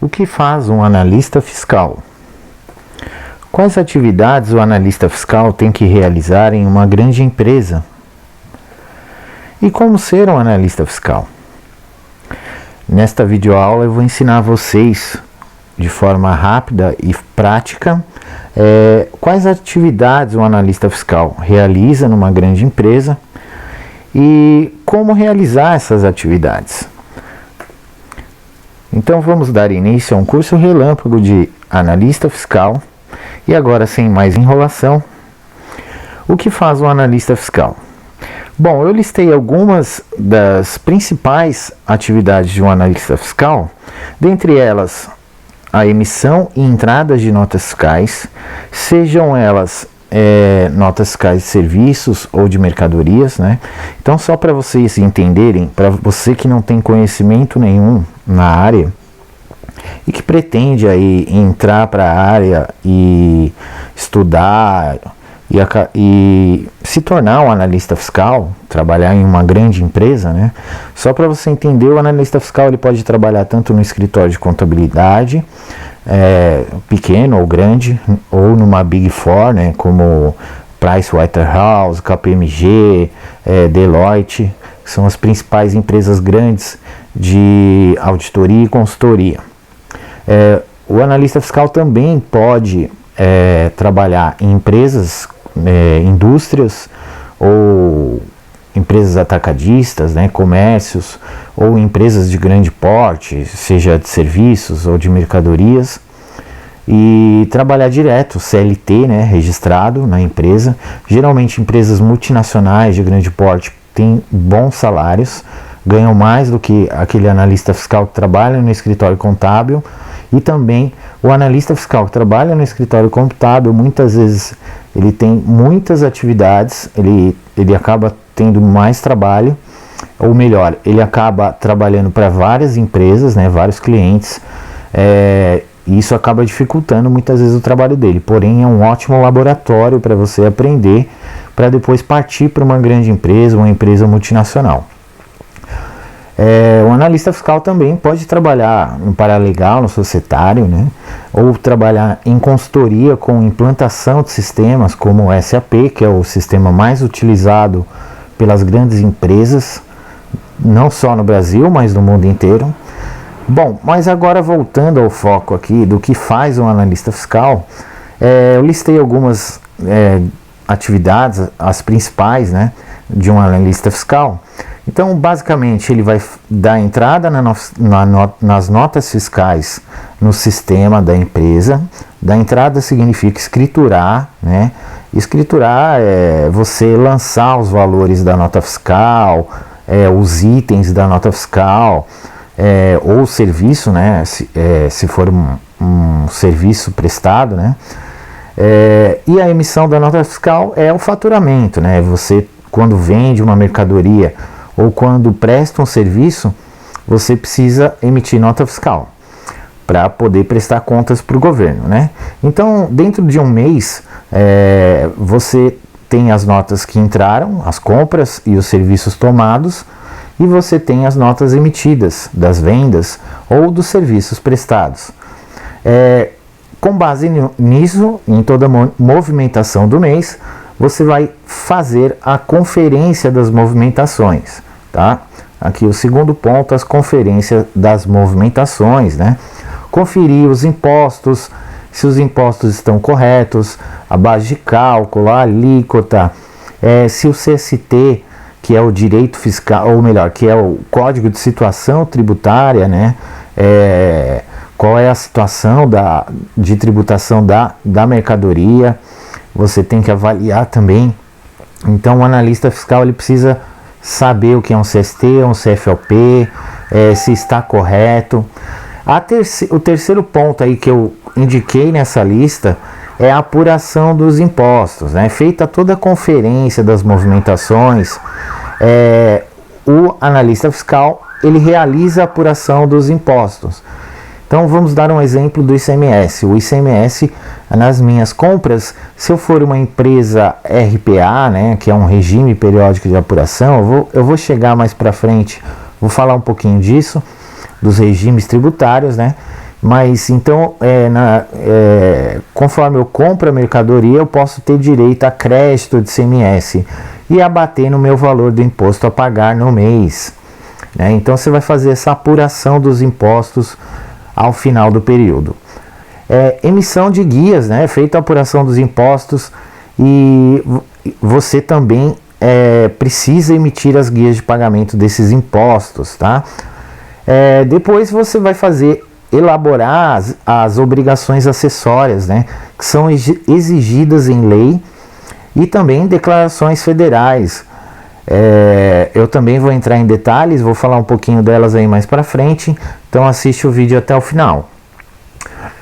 O que faz um analista fiscal? Quais atividades o analista fiscal tem que realizar em uma grande empresa? E como ser um analista fiscal? Nesta videoaula eu vou ensinar vocês de forma rápida e prática quais atividades um analista fiscal realiza numa grande empresa e como realizar essas atividades. Então vamos dar início a um curso relâmpago de analista fiscal. E agora, sem mais enrolação, o que faz um analista fiscal? Bom, eu listei algumas das principais atividades de um analista fiscal, dentre elas a emissão e entrada de notas fiscais, sejam elas notas fiscais de serviços ou de mercadorias, né? Então, só para vocês entenderem, para você que não tem conhecimento nenhum na área e que pretende aí entrar para a área e estudar e se tornar um analista fiscal, trabalhar em uma grande empresa, né? Só para você entender, o analista fiscal ele pode trabalhar tanto no escritório de contabilidade, pequeno ou grande, ou numa Big Four, né? Como Pricewaterhouse, KPMG, Deloitte, que são as principais empresas grandes de auditoria e consultoria. O analista fiscal também pode trabalhar em empresas, indústrias ou empresas atacadistas, né, comércios ou empresas de grande porte, seja de serviços ou de mercadorias, e trabalhar direto, CLT, né, registrado na empresa. Geralmente empresas multinacionais de grande porte têm bons salários, ganham mais do que aquele analista fiscal que trabalha no escritório contábil. E também o analista fiscal que trabalha no escritório contábil, muitas vezes ele tem muitas atividades, ele acaba tendo mais trabalho, ou melhor, ele acaba trabalhando para várias empresas, né, vários clientes, e isso acaba dificultando muitas vezes o trabalho dele. Porém, é um ótimo laboratório para você aprender, para depois partir para uma grande empresa, uma empresa multinacional. O analista fiscal também pode trabalhar no paralegal, no societário, né? Ou trabalhar em consultoria com implantação de sistemas como o SAP, que é o sistema mais utilizado pelas grandes empresas, não só no Brasil, mas no mundo inteiro. Bom, mas agora voltando ao foco aqui do que faz um analista fiscal, eu listei algumas atividades, as principais, né, de um analista fiscal. Então, basicamente, ele vai dar entrada nas notas fiscais no sistema da empresa. Da entrada significa escriturar, né? Escriturar é você lançar os valores da nota fiscal, os itens da nota fiscal, ou o serviço, né? Se for um serviço prestado, né? E a emissão da nota fiscal é o faturamento, né? Você, quando vende uma mercadoria ou quando presta um serviço, você precisa emitir nota fiscal para poder prestar contas para o governo, né? Então, dentro de um mês, você tem as notas que entraram, as compras e os serviços tomados, e você tem as notas emitidas das vendas ou dos serviços prestados. Com base nisso, em toda a movimentação do mês, você vai fazer a conferência das movimentações, tá? Aqui o segundo ponto, as conferências das movimentações, né? Conferir os impostos, se os impostos estão corretos, a base de cálculo, a alíquota, se o CST, que é o direito fiscal, ou melhor, que é o Código de Situação Tributária, né? Qual é a situação de tributação da mercadoria, você tem que avaliar também. Então, o analista fiscal ele precisa saber o que é um CST, um CFLP, se está correto. O terceiro ponto aí que eu indiquei nessa lista é a apuração dos impostos, né? Feita toda a conferência das movimentações, o analista fiscal ele realiza a apuração dos impostos. Então vamos dar um exemplo do ICMS. O ICMS, nas minhas compras, se eu for uma empresa RPA, né, que é um regime periódico de apuração, eu vou chegar mais para frente, vou falar um pouquinho disso, dos regimes tributários, né? Mas então, conforme eu compro a mercadoria, eu posso ter direito a crédito de ICMS e abater no meu valor do imposto a pagar no mês, né? Então você vai fazer essa apuração dos impostos ao final do período. Emissão de guias, né? Feita a apuração dos impostos, e você também precisa emitir as guias de pagamento desses impostos, tá? Depois você vai elaborar as obrigações acessórias, né? Que são exigidas em lei, e também declarações federais. Eu também vou entrar em detalhes, vou falar um pouquinho delas aí mais para frente, então assiste o vídeo até o final.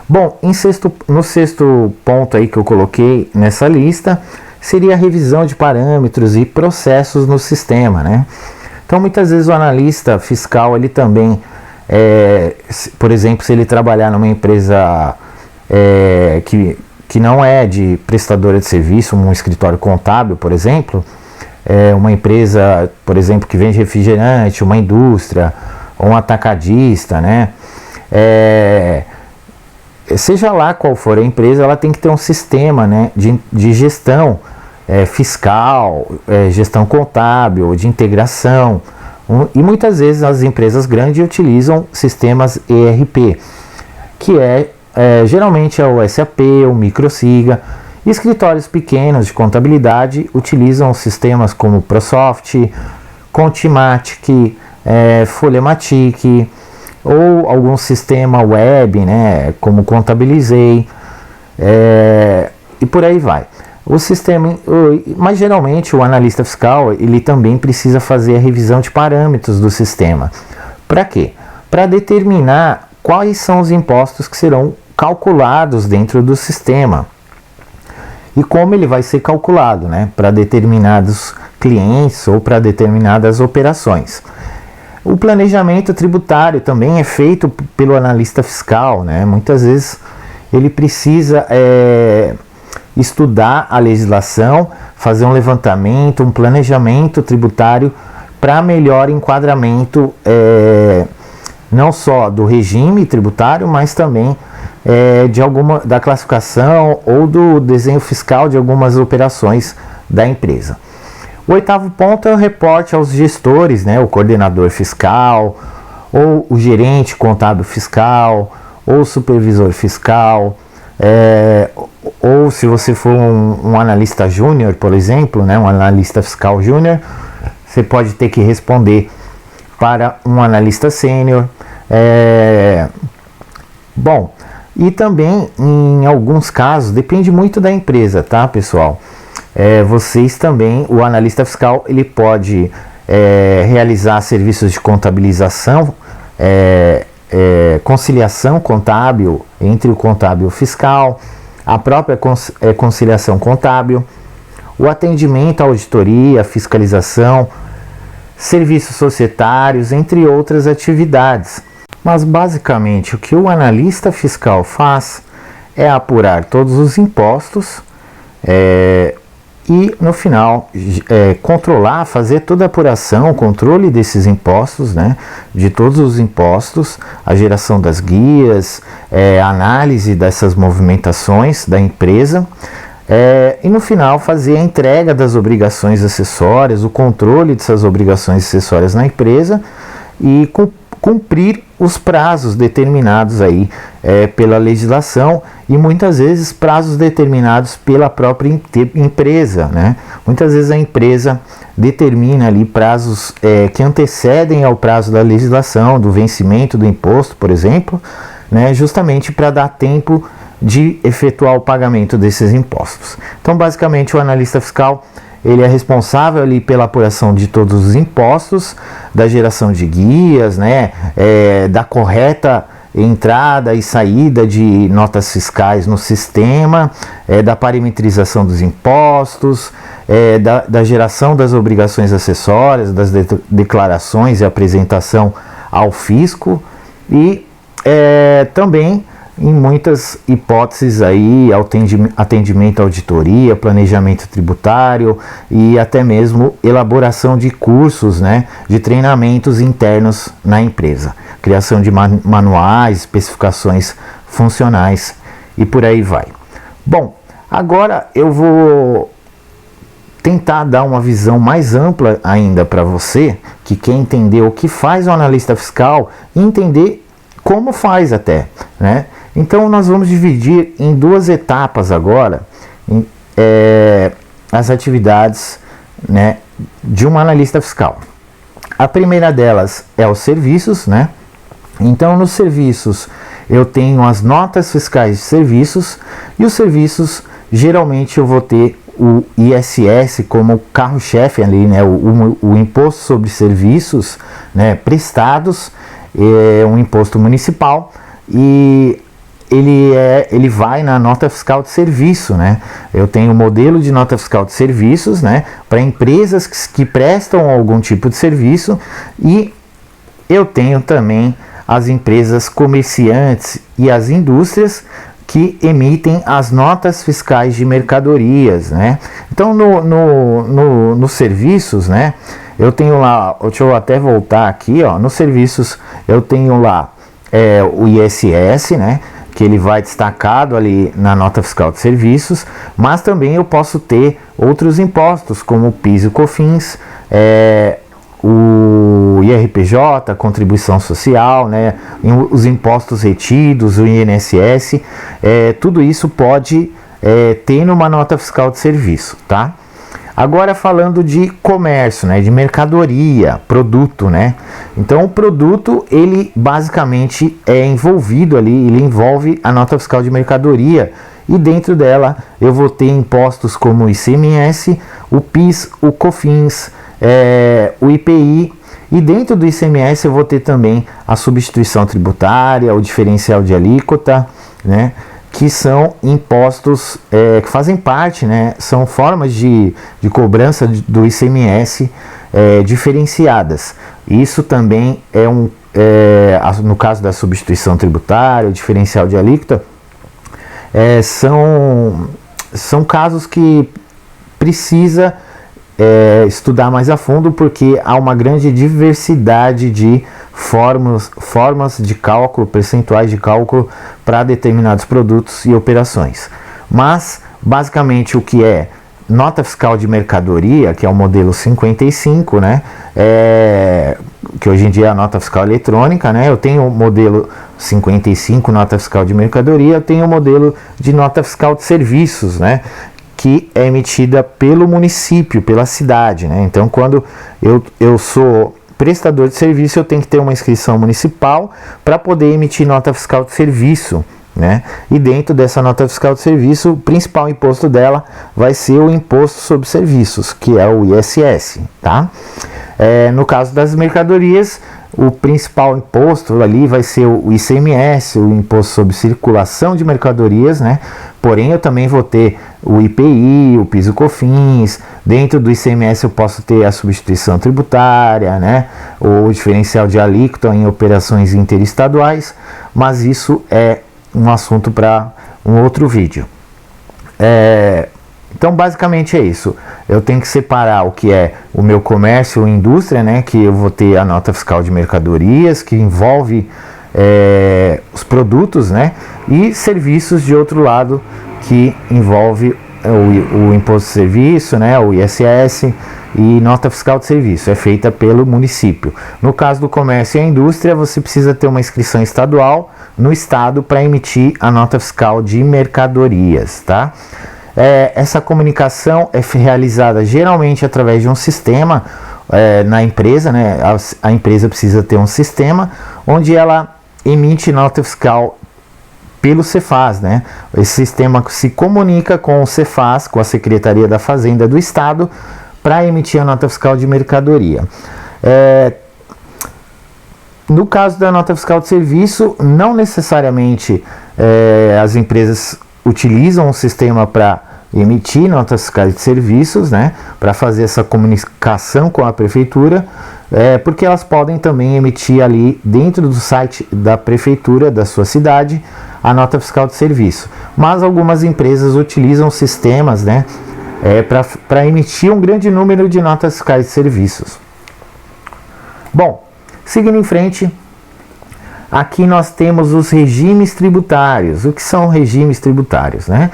Bom, no sexto ponto aí que eu coloquei nessa lista, seria a revisão de parâmetros e processos no sistema, né? Então muitas vezes o analista fiscal, ele também, por exemplo, se ele trabalhar numa empresa que não é de prestadora de serviço, um escritório contábil, por exemplo, uma empresa, por exemplo, que vende refrigerante, uma indústria, ou um atacadista, né? Seja lá qual for a empresa, ela tem que ter um sistema, né, de gestão fiscal, gestão contábil, de integração. E muitas vezes as empresas grandes utilizam sistemas ERP, que geralmente é o SAP, o Microsiga. Escritórios pequenos de contabilidade utilizam sistemas como ProSoft, Contimatic, Folematic, ou algum sistema web, né, como Contabilizei, e por aí vai. Mas geralmente o analista fiscal, ele também precisa fazer a revisão de parâmetros do sistema. Para quê? Para determinar quais são os impostos que serão calculados dentro do sistema e como ele vai ser calculado, né, para determinados clientes ou para determinadas operações. O planejamento tributário também é feito pelo analista fiscal, né? Muitas vezes ele precisa estudar a legislação, fazer um levantamento, um planejamento tributário para melhor enquadramento, não só do regime tributário, mas também da classificação ou do desenho fiscal de algumas operações da empresa. O oitavo ponto é o reporte aos gestores, né, o coordenador fiscal, ou o gerente contábil fiscal, ou o supervisor fiscal, ou se você for um analista júnior, por exemplo, né, um analista fiscal júnior, você pode ter que responder para um analista sênior. Bom, e também em alguns casos, depende muito da empresa, tá, pessoal? Vocês também, o analista fiscal, ele pode realizar serviços de contabilização, conciliação contábil entre o contábil e o fiscal, a própria conciliação contábil, o atendimento à auditoria, fiscalização, serviços societários, entre outras atividades. Mas basicamente o que o analista fiscal faz é apurar todos os impostos, e no final controlar, fazer toda a apuração, controle desses impostos, né, de todos os impostos, a geração das guias, a análise dessas movimentações da empresa, e no final fazer a entrega das obrigações acessórias, o controle dessas obrigações acessórias na empresa e cumprir os prazos determinados aí pela legislação, e muitas vezes prazos determinados pela própria empresa, né? Muitas vezes a empresa determina ali prazos que antecedem ao prazo da legislação, do vencimento do imposto, por exemplo, né? Justamente para dar tempo de efetuar o pagamento desses impostos. Então, basicamente, o analista fiscal, ele é responsável ali pela apuração de todos os impostos, da geração de guias, né, da correta entrada e saída de notas fiscais no sistema, da parametrização dos impostos, da geração das obrigações acessórias, das declarações e apresentação ao fisco, e também em muitas hipóteses aí, atendimento à auditoria, planejamento tributário e até mesmo elaboração de cursos, né, de treinamentos internos na empresa, criação de manuais, especificações funcionais e por aí vai. Bom, agora eu vou tentar dar uma visão mais ampla ainda para você que quer entender o que faz o analista fiscal e entender como faz até, né? Então nós vamos dividir em duas etapas agora as atividades, né, de um analista fiscal. A primeira delas é os serviços, né? Então nos serviços eu tenho as notas fiscais de serviços e os serviços geralmente eu vou ter o ISS como carro-chefe ali, né, o imposto sobre serviços, né, prestados, é um imposto municipal e ele vai na nota fiscal de serviço, né? Eu tenho o modelo de nota fiscal de serviços, né, para empresas que prestam algum tipo de serviço, e eu tenho também as empresas comerciantes e as indústrias que emitem as notas fiscais de mercadorias, né? Então nos serviços, né, eu tenho lá, deixa eu até voltar aqui, ó, nos serviços eu tenho lá o ISS, né, que ele vai destacado ali na nota fiscal de serviços, mas também eu posso ter outros impostos como o PIS e COFINS, o IRPJ, contribuição social, né, os impostos retidos, o INSS, tudo isso pode ter numa nota fiscal de serviço, tá? Agora falando de comércio, né, de mercadoria, produto, né? Então o produto, ele basicamente é envolvido ali, ele envolve a nota fiscal de mercadoria, e dentro dela eu vou ter impostos como o ICMS, o PIS, o COFINS, o IPI, e dentro do ICMS eu vou ter também a substituição tributária, o diferencial de alíquota, né, que são impostos que fazem parte, né, são formas de cobrança do ICMS diferenciadas. Isso também no caso da substituição tributária, o diferencial de alíquota, são casos que precisa estudar mais a fundo, porque há uma grande diversidade de formas de cálculo, percentuais de cálculo para determinados produtos e operações. Mas basicamente o que é nota fiscal de mercadoria, que é o modelo 55, né, que hoje em dia é a nota fiscal eletrônica, né, eu tenho o modelo 55, nota fiscal de mercadoria, eu tenho o modelo de nota fiscal de serviços, né, que é emitida pelo município, pela cidade, né? Então, quando eu sou prestador de serviço, eu tenho que ter uma inscrição municipal para poder emitir nota fiscal de serviço, né? E dentro dessa nota fiscal de serviço, o principal imposto dela vai ser o imposto sobre serviços, que é o ISS, tá? No caso das mercadorias, o principal imposto ali vai ser o ICMS, o imposto sobre circulação de mercadorias, né? Porém, eu também vou ter o IPI, o PIS e COFINS. Dentro do ICMS eu posso ter a substituição tributária, né? O diferencial de alíquota em operações interestaduais, mas isso é um assunto para um outro vídeo. Então basicamente é isso. Eu tenho que separar o que é o meu comércio ou indústria, né, que eu vou ter a nota fiscal de mercadorias, que envolve os produtos, né, e serviços de outro lado, que envolve o imposto de serviço, né, o ISS, e nota fiscal de serviço, é feita pelo município. No caso do comércio e a indústria, você precisa ter uma inscrição estadual no estado para emitir a nota fiscal de mercadorias, tá? Essa comunicação é realizada geralmente através de um sistema na empresa, né? A empresa precisa ter um sistema onde ela emite nota fiscal pelo Cefaz, né? Esse sistema se comunica com o Cefaz, com a Secretaria da Fazenda do Estado, para emitir a nota fiscal de mercadoria. No caso da nota fiscal de serviço, não necessariamente as empresas utilizam um sistema para emitir notas fiscais de serviços, né, para fazer essa comunicação com a prefeitura, porque elas podem também emitir ali dentro do site da prefeitura da sua cidade a nota fiscal de serviço. Mas algumas empresas utilizam sistemas, né, para emitir um grande número de notas fiscais de serviços. Bom, seguindo em frente, aqui nós temos os regimes tributários. O que são regimes tributários, né?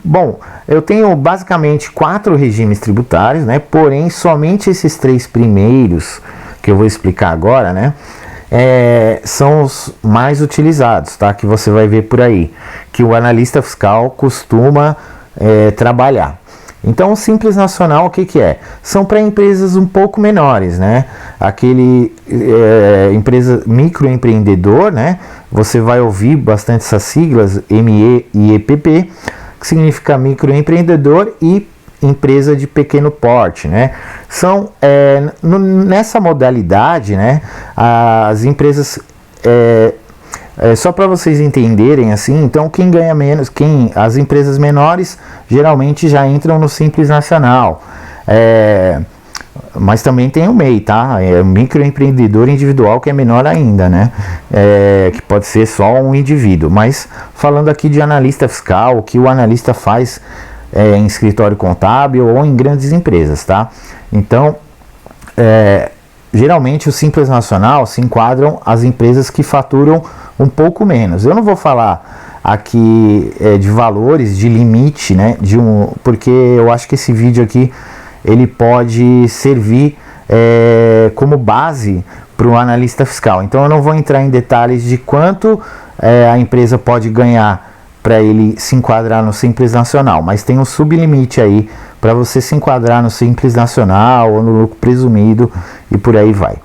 Bom, eu tenho basicamente 4 regimes tributários, né? Porém, somente esses 3 primeiros que eu vou explicar agora, né? São os mais utilizados, tá? Que você vai ver por aí, que o analista fiscal costuma trabalhar. Então, o Simples Nacional, o que que é? São para empresas um pouco menores, né? Empresa microempreendedor, né? Você vai ouvir bastante essas siglas, ME e EPP, que significa microempreendedor e empresa de pequeno porte, né? São, nessa modalidade, né? As empresas... só para vocês entenderem assim, então quem ganha menos, as empresas menores geralmente já entram no Simples Nacional, mas também tem o MEI, tá? O microempreendedor individual, que é menor ainda, né? Que pode ser só um indivíduo. Mas falando aqui de analista fiscal, o que o analista faz em escritório contábil ou em grandes empresas, tá? Então, geralmente o Simples Nacional se enquadram as empresas que faturam um pouco menos. Eu não vou falar aqui de valores, de limite, né? Porque eu acho que esse vídeo aqui ele pode servir como base para o analista fiscal. Então eu não vou entrar em detalhes de quanto a empresa pode ganhar para ele se enquadrar no Simples Nacional, mas tem um sublimite aí para você se enquadrar no Simples Nacional ou no lucro presumido e por aí vai.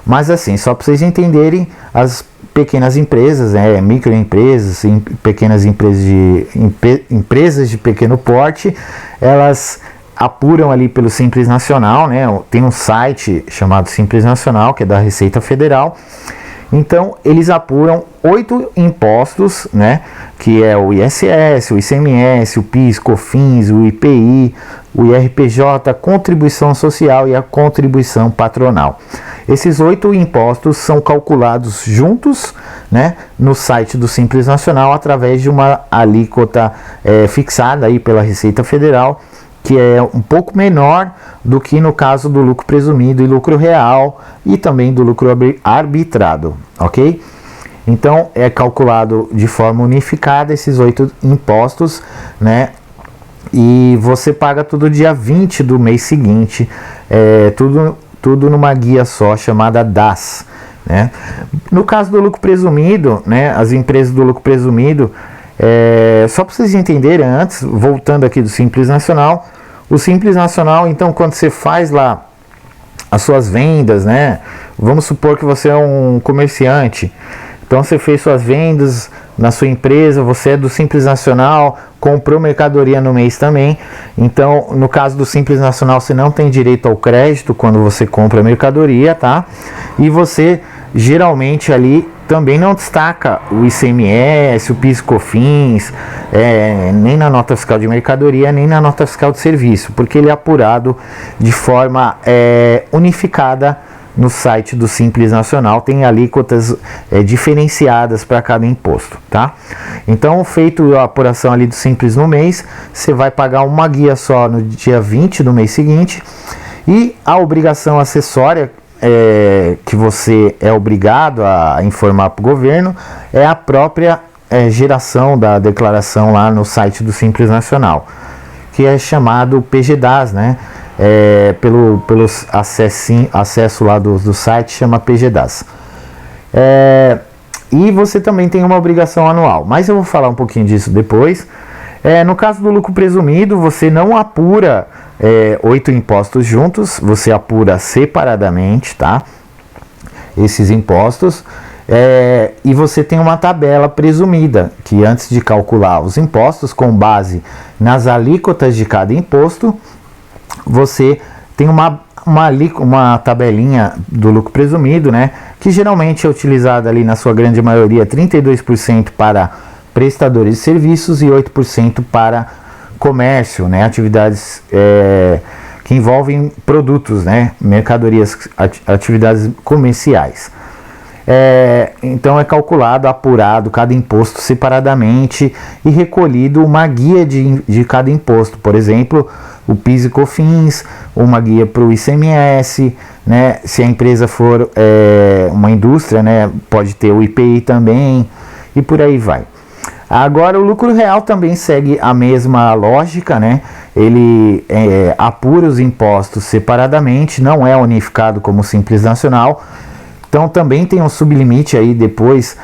Mas assim, só para vocês entenderem, as pequenas empresas, microempresas, pequenas empresas de pequeno porte, elas apuram ali pelo Simples Nacional, né? Tem um site chamado Simples Nacional, que é da Receita Federal. Então, eles apuram 8 impostos, né? Que é o ISS, o ICMS, o PIS, COFINS, o IPI, o IRPJ, a contribuição social e a contribuição patronal. Esses 8 impostos são calculados juntos, né, no site do Simples Nacional através de uma alíquota fixada aí pela Receita Federal, que é um pouco menor do que no caso do lucro presumido e lucro real e também do lucro arbitrado, ok? Então é calculado de forma unificada esses 8 impostos, né? E você paga tudo dia 20 do mês seguinte, tudo numa guia só chamada DAS, né? No caso do lucro presumido, né, as empresas do lucro presumido, só para vocês entenderem antes, voltando aqui do Simples Nacional, o Simples Nacional, então, quando você faz lá as suas vendas, né, vamos supor que você é um comerciante, então você fez suas vendas na sua empresa, você é do Simples Nacional, comprou mercadoria no mês também, então no caso do Simples Nacional você não tem direito ao crédito quando você compra mercadoria, tá? E você geralmente ali também não destaca o ICMS, o PIS, COFINS, nem na nota fiscal de mercadoria, nem na nota fiscal de serviço, porque ele é apurado de forma unificada no site do Simples Nacional, tem alíquotas diferenciadas para cada imposto, tá? Então, feito a apuração ali do Simples no mês, você vai pagar uma guia só no dia 20 do mês seguinte, e a obrigação acessória que você é obrigado a informar para o governo é a própria geração da declaração lá no site do Simples Nacional, que é chamado PGDAS, né? Pelo acesso lá do site, chama PGDAS. E você também tem uma obrigação anual, mas eu vou falar um pouquinho disso depois. No caso do lucro presumido, você não apura 8 impostos juntos, você apura separadamente, tá? Esses impostos. E você tem uma tabela presumida, que antes de calcular os impostos, com base nas alíquotas de cada imposto, você tem uma tabelinha do lucro presumido, né? Que geralmente é utilizada ali na sua grande maioria, 32% para prestadores de serviços e 8% para comércio, né? Atividades que envolvem produtos, né? Mercadorias, atividades comerciais. Então é calculado, apurado cada imposto separadamente e recolhido uma guia de cada imposto. Por exemplo, o PIS e COFINS, uma guia para o ICMS, né? Se a empresa for uma indústria, né, pode ter o IPI também e por aí vai. Agora o lucro real também segue a mesma lógica, né? Ele apura os impostos separadamente, não é unificado como o Simples Nacional. Então também tem um sublimite aí depois,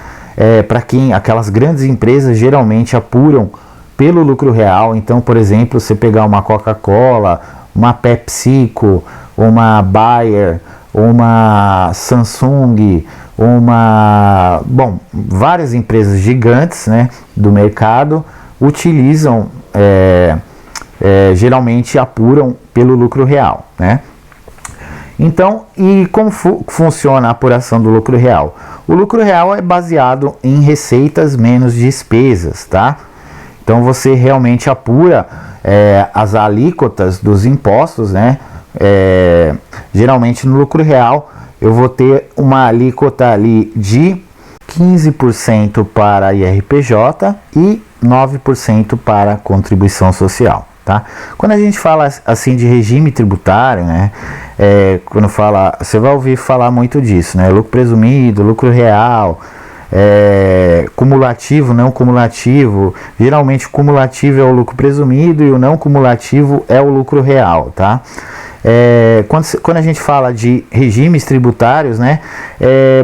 para quem aquelas grandes empresas geralmente apuram pelo lucro real. Então, por exemplo, você pegar uma Coca-Cola, uma PepsiCo, uma Bayer, uma Samsung, várias empresas gigantes, né, do mercado utilizam, geralmente apuram pelo lucro real, né? Então, e como funciona a apuração do lucro real? O lucro real é baseado em receitas menos despesas, tá? Então você realmente apura as alíquotas dos impostos, né? Geralmente no lucro real eu vou ter uma alíquota ali de 15% para IRPJ e 9% para contribuição social. Tá? Quando a gente fala assim de regime tributário, né, quando fala, você vai ouvir falar muito disso, né, lucro presumido, lucro real, cumulativo, não cumulativo. Geralmente o cumulativo é o lucro presumido e o não cumulativo é o lucro real, tá? Quando a gente fala de regimes tributários, né,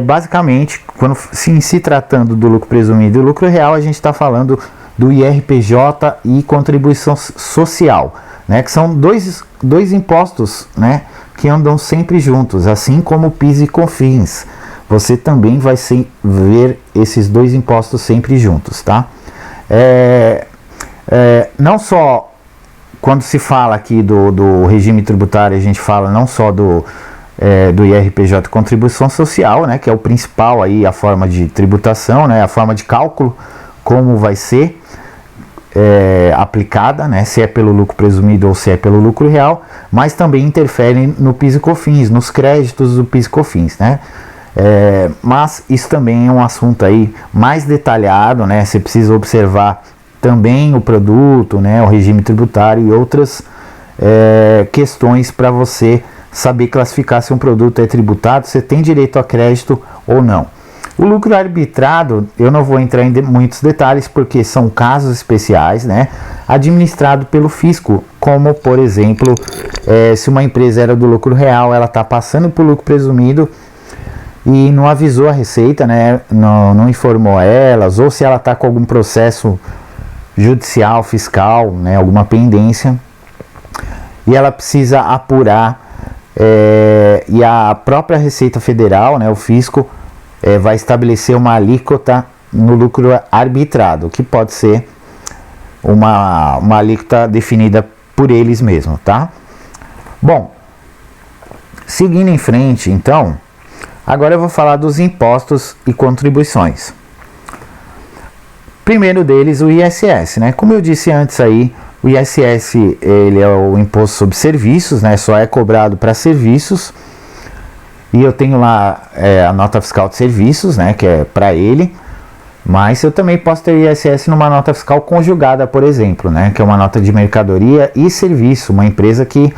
basicamente, quando se tratando do lucro presumido e do lucro real, a gente está falando do IRPJ e contribuição social, né, que são dois impostos, né, que andam sempre juntos, assim como o PIS e COFINS. Você também vai ver esses dois impostos sempre juntos, tá? Não só quando se fala aqui do regime tributário, a gente fala não só do IRPJ contribuição social, né, que é o principal aí, a forma de tributação, né, a forma de cálculo, como vai ser aplicada, né, se é pelo lucro presumido ou se é pelo lucro real, mas também interfere no PIS e COFINS, nos créditos do PIS e COFINS, né? Mas isso também é um assunto aí mais detalhado, né? Você precisa observar também o produto, né, o regime tributário e outras questões para você saber classificar se um produto é tributado, se tem direito a crédito ou não. O lucro arbitrado, eu não vou entrar em muitos detalhes porque são casos especiais, né, administrado pelo fisco, como por exemplo, se uma empresa era do lucro real, ela está passando por lucro presumido e não avisou a Receita, né, não informou elas, ou se ela está com algum processo judicial, fiscal, né, alguma pendência, e ela precisa apurar, e a própria Receita Federal, né, o fisco, vai estabelecer uma alíquota no lucro arbitrado, que pode ser uma alíquota definida por eles mesmos, tá? Bom, seguindo em frente, então, agora eu vou falar dos impostos e contribuições. Primeiro deles, o ISS, né? Como eu disse antes aí, o ISS, ele é o imposto sobre serviços, né? Só é cobrado para serviços. E eu tenho lá a nota fiscal de serviços, né, que é para ele, mas eu também posso ter ISS numa nota fiscal conjugada, por exemplo, né, que é uma nota de mercadoria e serviço, uma empresa que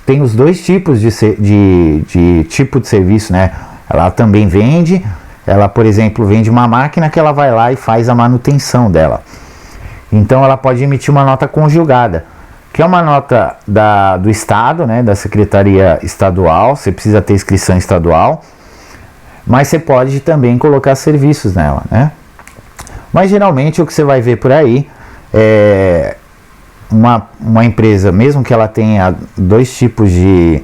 tem os dois tipos de tipo de serviço, né, ela também vende, ela, por exemplo, vende uma máquina que ela vai lá e faz a manutenção dela, então ela pode emitir uma nota conjugada, que é uma nota do Estado, né, da Secretaria Estadual, você precisa ter inscrição estadual, mas você pode também colocar serviços nela, né? Mas geralmente o que você vai ver por aí é uma empresa, mesmo que ela tenha dois tipos de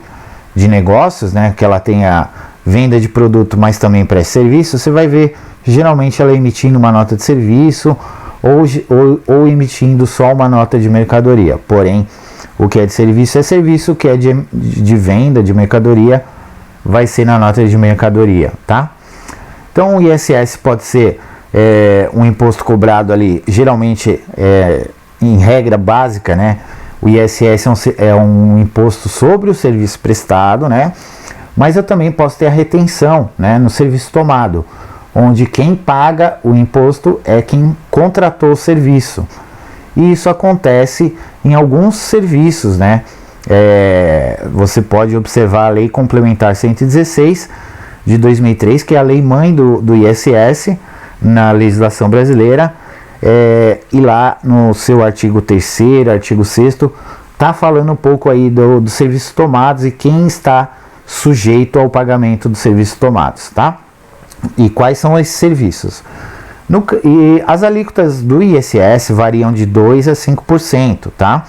negócios, né, que ela tenha venda de produto, mas também presta serviço, você vai ver geralmente ela emitindo uma nota de serviço, ou emitindo só uma nota de mercadoria. Porém, o que é de serviço é serviço, o que é de venda de mercadoria vai ser na nota de mercadoria, tá? Então o ISS pode ser um imposto cobrado ali, geralmente em regra básica, né? O ISS é um imposto sobre o serviço prestado, né? Mas eu também posso ter a retenção, né, no serviço tomado, onde quem paga o imposto é quem contratou o serviço. E isso acontece em alguns serviços, né? Você pode observar a Lei Complementar 116 de 2003, que é a lei mãe do ISS na legislação brasileira, e lá no seu artigo 3º, artigo 6º, está falando um pouco aí dos serviços tomados e quem está sujeito ao pagamento dos serviços tomados, tá? E quais são esses serviços? E as alíquotas do ISS variam de 2% a 5%, tá?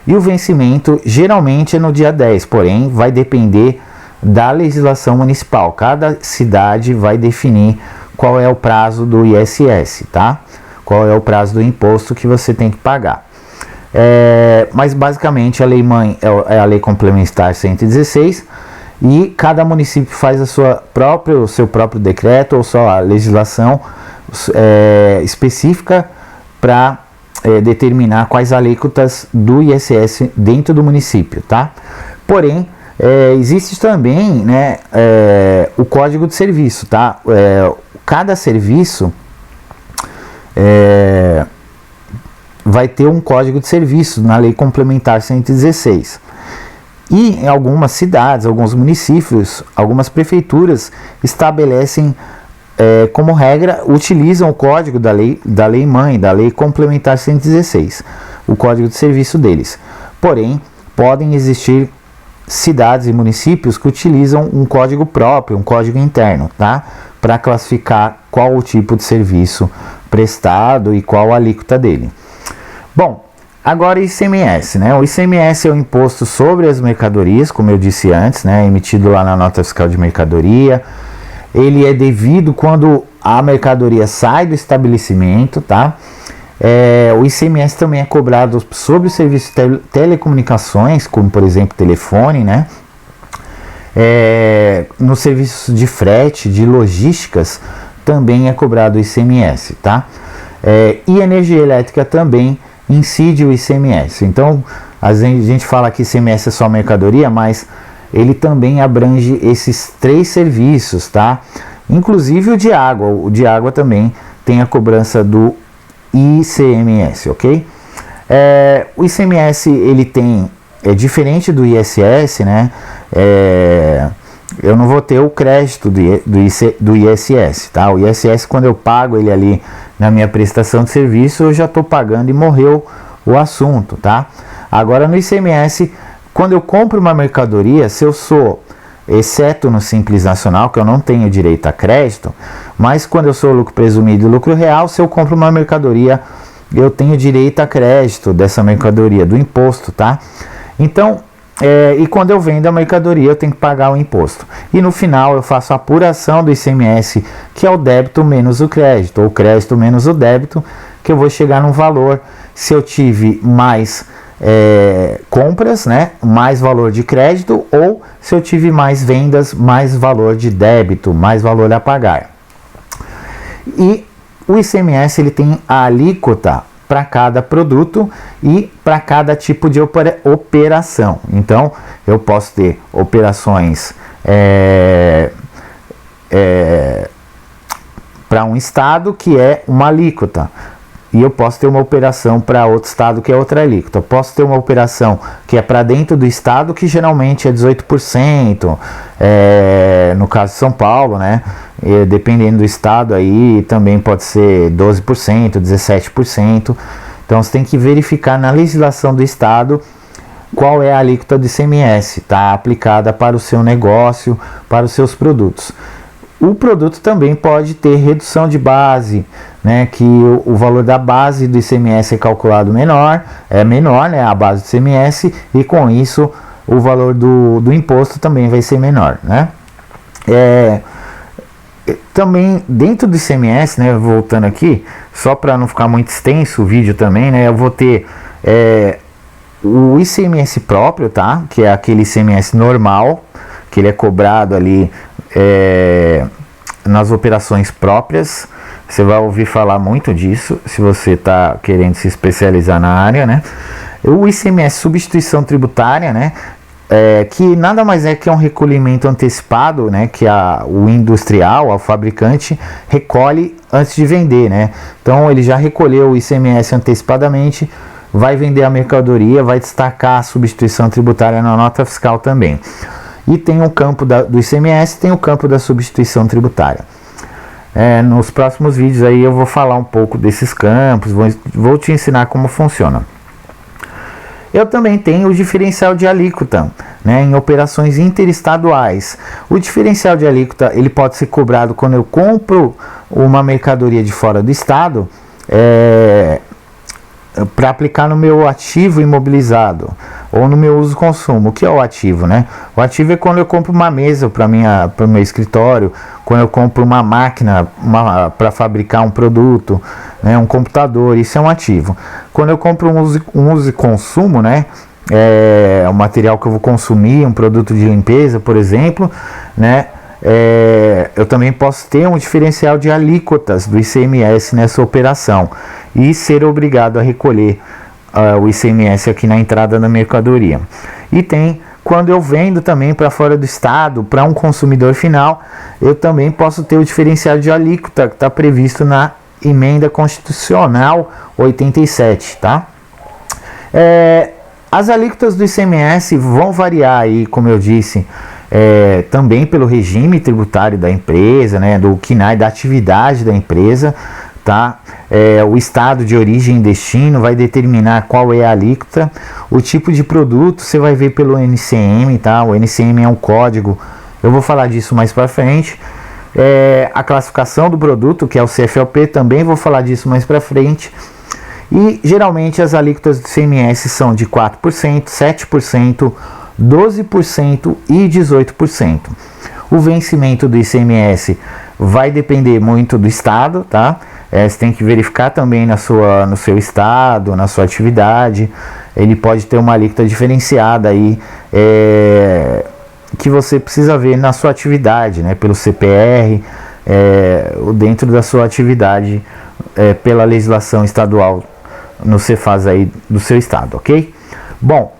E o vencimento geralmente é no dia 10, porém vai depender da legislação municipal. Cada cidade vai definir qual é o prazo do ISS, tá? Qual é o prazo do imposto que você tem que pagar. Mas basicamente a lei mãe é a Lei Complementar 116 e cada município faz o seu próprio decreto ou só a legislação específica para determinar quais alíquotas do ISS dentro do município, tá? Porém, existe também, né, o Código de Serviço, tá? Cada serviço vai ter um Código de Serviço na Lei Complementar 116. E em algumas cidades, alguns municípios, algumas prefeituras estabelecem como regra, utilizam o código da lei mãe, da Lei Complementar 116, o Código de Serviço deles. Porém, podem existir cidades e municípios que utilizam um código próprio, um código interno, tá? Para classificar qual o tipo de serviço prestado e qual a alíquota dele. Bom, agora ICMS, né? O ICMS é o imposto sobre as mercadorias, como eu disse antes, né? Emitido lá na nota fiscal de mercadoria. Ele é devido quando a mercadoria sai do estabelecimento, tá? O ICMS também é cobrado sobre os serviços de telecomunicações, como por exemplo telefone, né? No serviço de frete, de logísticas, também é cobrado o ICMS, tá? E energia elétrica também incide o ICMS. Então, a gente fala que ICMS é só mercadoria, mas ele também abrange esses 3 serviços, tá? Inclusive o de água. O de água também tem a cobrança do ICMS, ok? O ICMS, ele é diferente do ISS, né? Eu não vou ter o crédito do ISS, tá? O ISS, quando eu pago ele ali na minha prestação de serviço, eu já estou pagando e morreu o assunto, tá? Agora no ICMS, quando eu compro uma mercadoria, se eu sou, exceto no Simples Nacional, que eu não tenho direito a crédito, mas quando eu sou lucro presumido e lucro real, se eu compro uma mercadoria, eu tenho direito a crédito dessa mercadoria, do imposto, tá? Então, e quando eu vendo a mercadoria, eu tenho que pagar o imposto. E no final eu faço a apuração do ICMS, que é o débito menos o crédito, ou o crédito menos o débito, que eu vou chegar num valor. Se eu tive mais compras, né, mais valor de crédito, ou se eu tive mais vendas, mais valor de débito, mais valor a pagar. E o ICMS, ele tem a alíquota para cada produto e para cada tipo de operação. Então, eu posso ter operações para um estado que é uma alíquota, e eu posso ter uma operação para outro estado que é outra alíquota. Eu posso ter uma operação que é para dentro do estado, que geralmente é 18%, no caso de São Paulo, né? E dependendo do estado aí também pode ser 12%, 17%. Então você tem que verificar na legislação do estado qual é a alíquota do ICMS, tá? Aplicada para o seu negócio, para os seus produtos. O produto também pode ter redução de base, né, que o valor da base do ICMS é calculado menor, né, a base do ICMS, e com isso o valor do imposto também vai ser menor, né? Também dentro do ICMS, né, voltando aqui, só para não ficar muito extenso o vídeo também, né, eu vou ter o ICMS próprio, tá? Que é aquele ICMS normal, que ele é cobrado ali nas operações próprias. Você vai ouvir falar muito disso se você está querendo se especializar na área, né? O ICMS substituição tributária, né? que nada mais é que um recolhimento antecipado, né, que o industrial, o fabricante, recolhe antes de vender, né? Então ele já recolheu o ICMS antecipadamente, vai vender a mercadoria, vai destacar a substituição tributária na nota fiscal também. E tem o campo do ICMS, tem o campo da substituição tributária. Nos próximos vídeos aí eu vou falar um pouco desses campos, vou te ensinar como funciona. Eu também tenho o diferencial de alíquota, né, em operações interestaduais. O diferencial de alíquota ele pode ser cobrado quando eu compro uma mercadoria de fora do estado, para aplicar no meu ativo imobilizado ou no meu uso e consumo. O que é o ativo, né? O ativo é quando eu compro uma mesa para o meu escritório, quando eu compro uma máquina para fabricar um produto, né, um computador, isso é um ativo. Quando eu compro um uso e consumo, né, o material que eu vou consumir, um produto de limpeza, por exemplo, né, eu também posso ter um diferencial de alíquotas do ICMS nessa operação e ser obrigado a recolher o ICMS aqui na entrada da mercadoria. E tem quando eu vendo também para fora do estado, para um consumidor final, eu também posso ter o diferencial de alíquota que está previsto na Emenda Constitucional 87, tá? As alíquotas do ICMS vão variar aí, como eu disse, também pelo regime tributário da empresa, né, do KNAI, da atividade da empresa, tá? O estado de origem e destino vai determinar qual é a alíquota. O tipo de produto você vai ver pelo NCM, tá? O NCM é um código, eu vou falar disso mais para frente. A classificação do produto, que é o CFOP, também vou falar disso mais para frente. E geralmente as alíquotas do ICMS são de 4%, 7%, 12% e 18%. O vencimento do ICMS vai depender muito do estado, tá? Você tem que verificar também no seu estado, na sua atividade. Ele pode ter uma alíquota diferenciada aí, que você precisa ver na sua atividade, né? Pelo CPR, dentro da sua atividade, pela legislação estadual no Cefaz aí do seu estado, ok? Bom,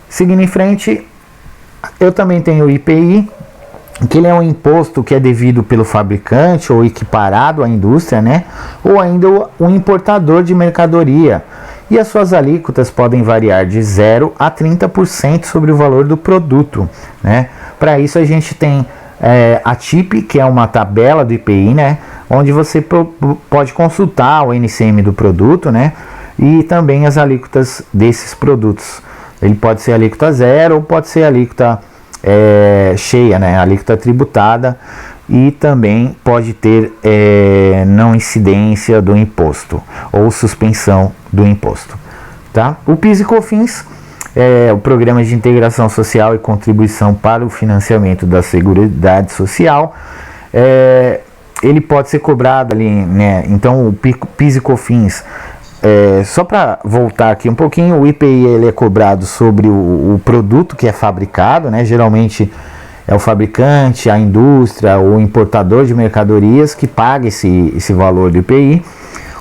seguindo em frente, eu também tenho o IPI, que ele é um imposto que é devido pelo fabricante ou equiparado à indústria, né? Ou ainda o importador de mercadoria. E as suas alíquotas podem variar de 0 a 30% sobre o valor do produto, né? Para isso a gente tem a TIP, que é uma tabela do IPI, né? Onde você pode consultar o NCM do produto, né? E também as alíquotas desses produtos. Ele pode ser alíquota zero ou pode ser alíquota cheia, né? Alíquota tributada, e também pode ter não incidência do imposto ou suspensão do imposto, tá? O PIS e COFINS o Programa de Integração Social e Contribuição para o Financiamento da Seguridade Social. Ele pode ser cobrado ali, né? Então o PIS e COFINS, só para voltar aqui um pouquinho, o IPI ele é cobrado sobre o produto que é fabricado, né? Geralmente é o fabricante, a indústria ou o importador de mercadorias que paga esse valor do IPI.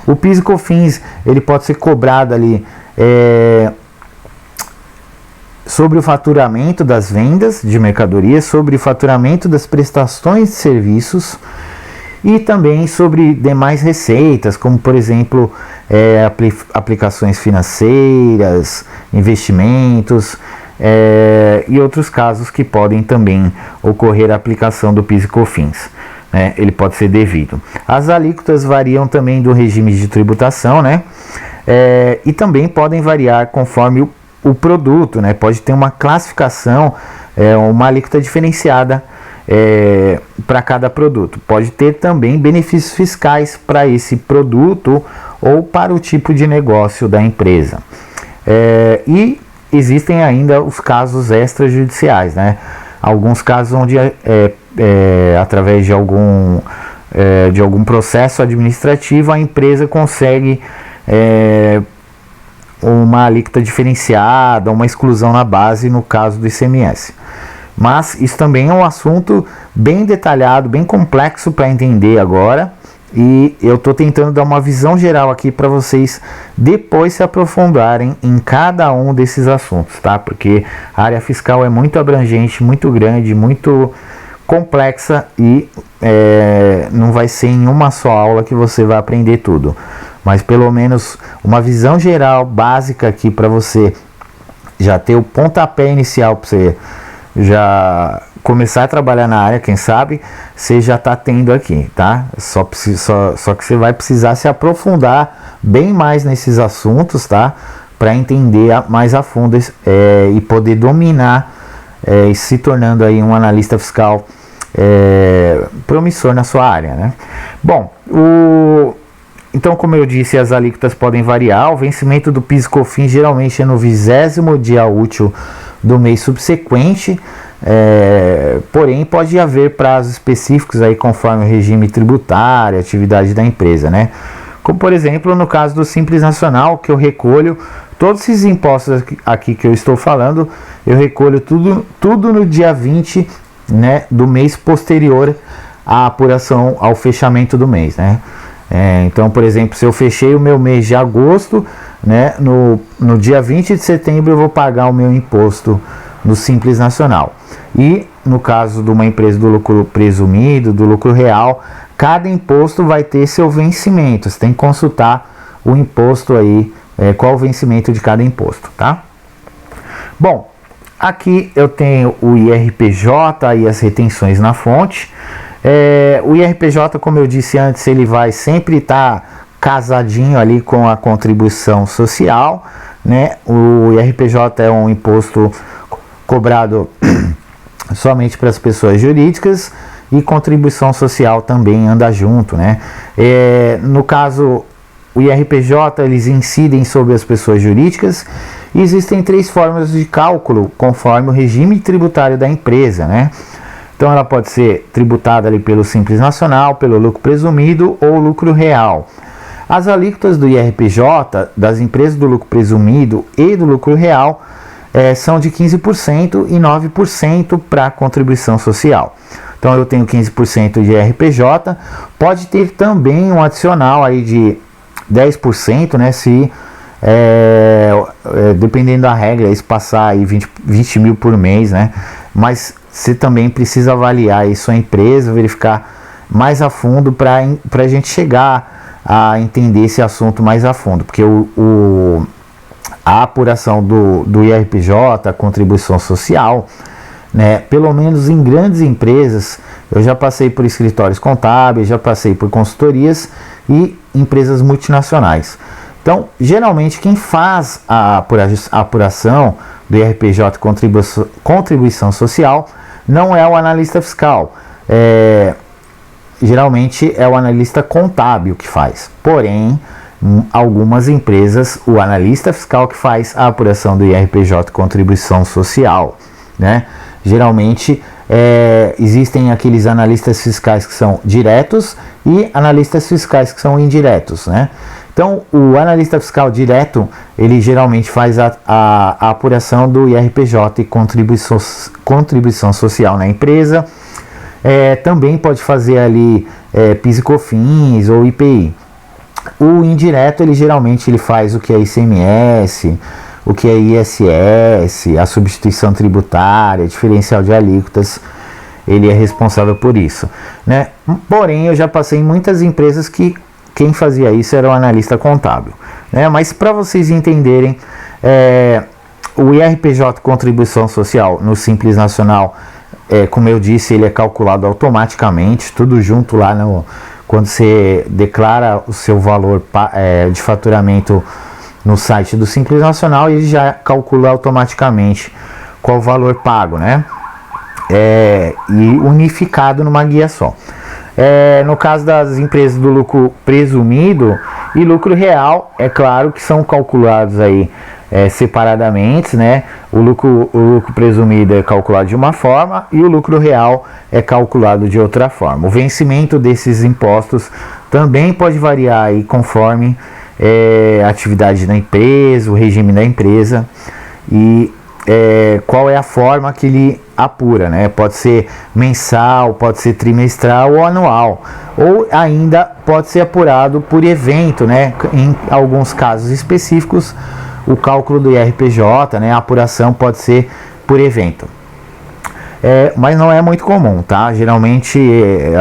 O PIS e COFINS ele pode ser cobrado ali sobre o faturamento das vendas de mercadorias, sobre o faturamento das prestações de serviços e também sobre demais receitas, como por exemplo aplicações financeiras, investimentos e outros casos que podem também ocorrer a aplicação do PIS e COFINS. Ele pode ser devido. As alíquotas variam também do regime de tributação, né? E também podem variar conforme o produto, né? Pode ter uma classificação, uma alíquota diferenciada para cada produto. Pode ter também benefícios fiscais para esse produto ou para o tipo de negócio da empresa. E existem ainda os casos extrajudiciais, né? Alguns casos onde através de algum processo administrativo a empresa consegue uma alíquota diferenciada, uma exclusão na base no caso do ICMS. Mas isso também é um assunto bem detalhado, bem complexo para entender agora, e eu estou tentando dar uma visão geral aqui para vocês depois se aprofundarem em cada um desses assuntos, tá? Porque a área fiscal é muito abrangente, muito grande, muito complexa e não vai ser em uma só aula que você vai aprender tudo, mas pelo menos uma visão geral básica aqui para você já ter o pontapé inicial, para você já começar a trabalhar na área, quem sabe você já está tendo aqui, tá? Só que você vai precisar se aprofundar bem mais nesses assuntos, tá? Para entender mais a fundo e poder dominar e se tornando aí um analista fiscal promissor na sua área, né? Bom, então, como eu disse, as alíquotas podem variar. O vencimento do PIS e COFINS geralmente é no 20º dia útil do mês subsequente, porém pode haver prazos específicos aí conforme o regime tributário, atividade da empresa, né? Como por exemplo no caso do Simples Nacional, que eu recolho todos esses impostos aqui que eu estou falando, eu recolho tudo no dia 20, né, do mês posterior à apuração, ao fechamento do mês, né? Então, por exemplo, se eu fechei o meu mês de agosto, né, no dia 20 de setembro eu vou pagar o meu imposto no Simples Nacional. E no caso de uma empresa do lucro presumido, do lucro real, cada imposto vai ter seu vencimento. Você tem que consultar o imposto aí, qual o vencimento de cada imposto, tá? Bom, aqui eu tenho o IRPJ e as retenções na fonte. O IRPJ, como eu disse antes, ele vai sempre estar casadinho ali com a contribuição social, né? O IRPJ é um imposto cobrado somente para as pessoas jurídicas e contribuição social também anda junto, né? No caso, o IRPJ, eles incidem sobre as pessoas jurídicas e existem 3 formas de cálculo conforme o regime tributário da empresa, né? Então ela pode ser tributada ali pelo Simples Nacional, pelo lucro presumido ou lucro real. As alíquotas do IRPJ, das empresas do lucro presumido e do lucro real, são de 15% e 9% para a contribuição social. Então eu tenho 15% de IRPJ, pode ter também um adicional aí de 10%, né, se dependendo da regra, se passar aí 20 mil por mês, né? Mas você também precisa avaliar aí sua empresa, verificar mais a fundo para a gente chegar a entender esse assunto mais a fundo, porque a apuração do IRPJ, a contribuição social, né, pelo menos em grandes empresas, eu já passei por escritórios contábeis, já passei por consultorias e empresas multinacionais. Então, geralmente quem faz a apuração do IRPJ, contribuição social, não é o analista fiscal, geralmente é o analista contábil que faz. Porém, algumas empresas, o analista fiscal que faz a apuração do IRPJ, contribuição social, né? Geralmente existem aqueles analistas fiscais que são diretos e analistas fiscais que são indiretos, né? Então, o analista fiscal direto, ele geralmente faz a apuração do IRPJ e contribuição social na empresa. Também pode fazer ali PIS e COFINS ou IPI. O indireto, ele geralmente faz o que é ICMS, o que é ISS, a substituição tributária, diferencial de alíquotas, ele é responsável por isso, né? Porém, eu já passei em muitas empresas que quem fazia isso era o analista contábil, né? Mas para vocês entenderem, o IRPJ contribuição social no Simples Nacional, como eu disse, ele é calculado automaticamente, tudo junto lá quando você declara o seu valor de faturamento no site do Simples Nacional, ele já calcula automaticamente qual o valor pago, né? E unificado numa guia só. No caso das empresas do lucro presumido e lucro real, é claro que são calculados aí separadamente, né? O lucro presumido é calculado de uma forma e o lucro real é calculado de outra forma. O vencimento desses impostos também pode variar aí conforme a atividade da empresa, o regime da empresa, e qual é a forma que ele apura, né? Pode ser mensal, pode ser trimestral ou anual, ou ainda pode ser apurado por evento, né? Em alguns casos específicos, o cálculo do IRPJ, né? A apuração pode ser por evento. Mas não é muito comum, tá? Geralmente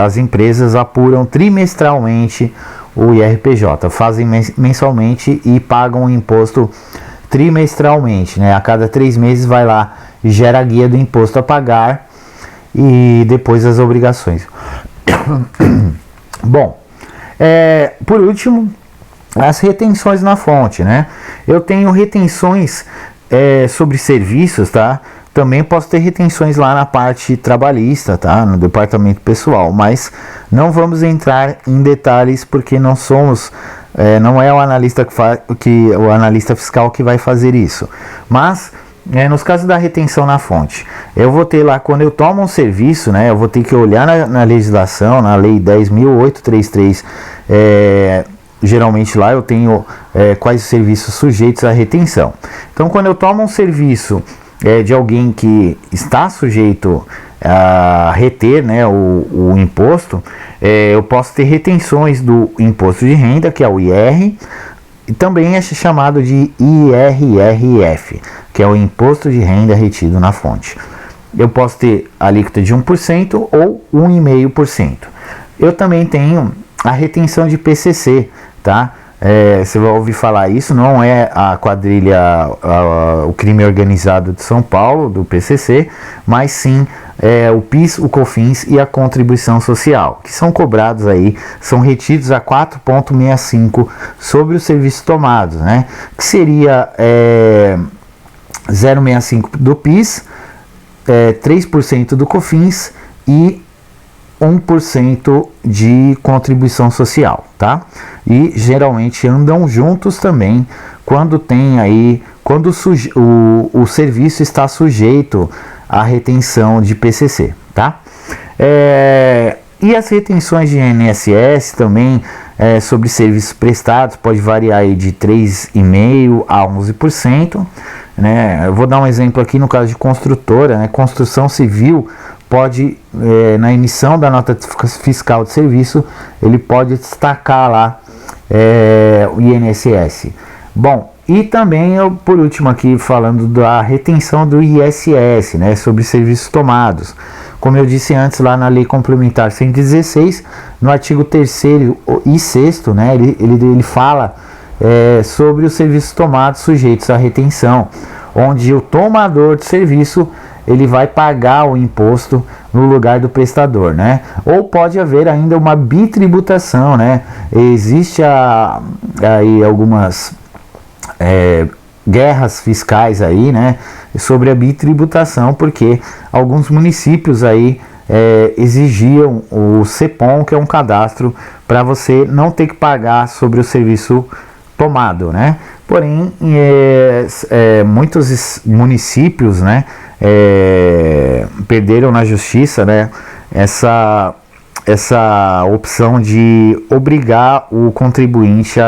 as empresas apuram trimestralmente o IRPJ, fazem mensalmente e pagam o imposto trimestralmente, né? A cada 3 meses vai lá e gera a guia do imposto a pagar e depois as obrigações. Bom, por último, as retenções na fonte, né? Eu tenho retenções sobre serviços, tá? Também posso ter retenções lá na parte trabalhista, tá? No departamento pessoal, mas não vamos entrar em detalhes porque não somos, não é o analista o analista fiscal que vai fazer isso. Mas nos casos da retenção na fonte, eu vou ter lá, quando eu tomo um serviço, né? Eu vou ter que olhar na legislação, na lei 10.833, geralmente lá eu tenho quais os serviços sujeitos à retenção. Então, quando eu tomo um serviço de alguém que está sujeito a reter, né, o imposto, eu posso ter retenções do imposto de renda, que é o IR, e também é chamado de IRRF, que é o imposto de renda retido na fonte. Eu posso ter alíquota de 1% ou 1,5%. Eu também tenho a retenção de PCC, tá? Você vai ouvir falar isso, não é a quadrilha, o crime organizado de São Paulo, do PCC, mas sim o PIS, o COFINS e a contribuição social, que são cobrados aí, são retidos a 4,65 sobre os serviços tomados, né? Que seria 0,65 do PIS, 3% do COFINS e 1% de contribuição social, tá? E geralmente andam juntos também quando tem aí, quando o serviço está sujeito à retenção de PCC, tá? E as retenções de INSS também sobre serviços prestados pode variar aí de 3,5% a 11%, né? Eu vou dar um exemplo aqui no caso de construtora, né? Construção civil pode, na emissão da nota fiscal de serviço, ele pode destacar lá o INSS. Bom, e também eu, por último aqui, falando da retenção do ISS, né, sobre serviços tomados. Como eu disse antes, lá na Lei Complementar 116, no artigo 3º e 6º, né, ele fala sobre os serviços tomados sujeitos à retenção, onde o tomador de serviço ele vai pagar o imposto no lugar do prestador, né? Ou pode haver ainda uma bitributação, né? Existe aí algumas guerras fiscais aí, né? Sobre a bitributação, porque alguns municípios aí exigiam o CEPOM, que é um cadastro para você não ter que pagar sobre o serviço tomado, né? Porém, muitos municípios, né, perderam na justiça, né, essa opção de obrigar o contribuinte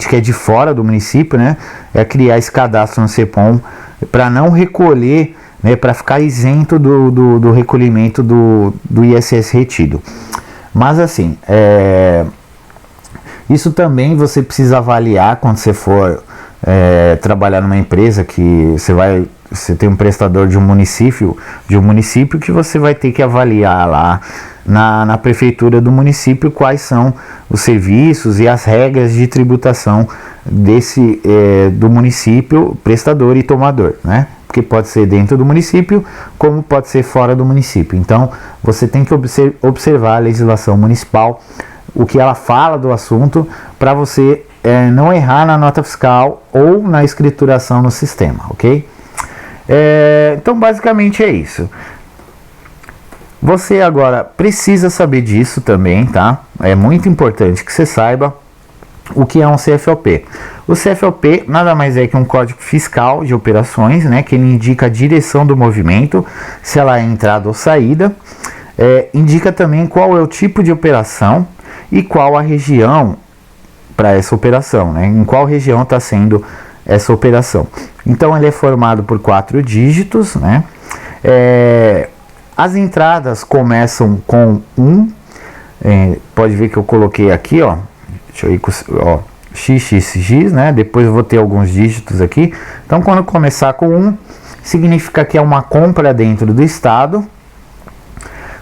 que é de fora do município, né, a criar esse cadastro no CEPOM para não recolher, né, para ficar isento do recolhimento do ISS retido. Mas assim, isso também você precisa avaliar quando você for trabalhar numa empresa que você tem um prestador de um município que você vai ter que avaliar lá na prefeitura do município quais são os serviços e as regras de tributação do município prestador e tomador, né? Porque pode ser dentro do município, como pode ser fora do município. Então, você tem que observar a legislação municipal, o que ela fala do assunto, para você não errar na nota fiscal ou na escrituração no sistema, ok? Então, basicamente é isso. Você agora precisa saber disso também, tá? É muito importante que você saiba o que é um CFOP. O CFOP nada mais é que um código fiscal de operações, né? Que ele indica a direção do movimento, se ela é entrada ou saída. Indica também qual é o tipo de operação e qual a região para essa operação, né? Em qual região está sendo essa operação. Então ele é formado por 4 dígitos, né? As entradas começam com 1, pode ver que eu coloquei aqui, ó, deixa eu ir com, ó, XXX, né? Depois eu vou ter alguns dígitos aqui. Então quando começar com 1, significa que é uma compra dentro do estado.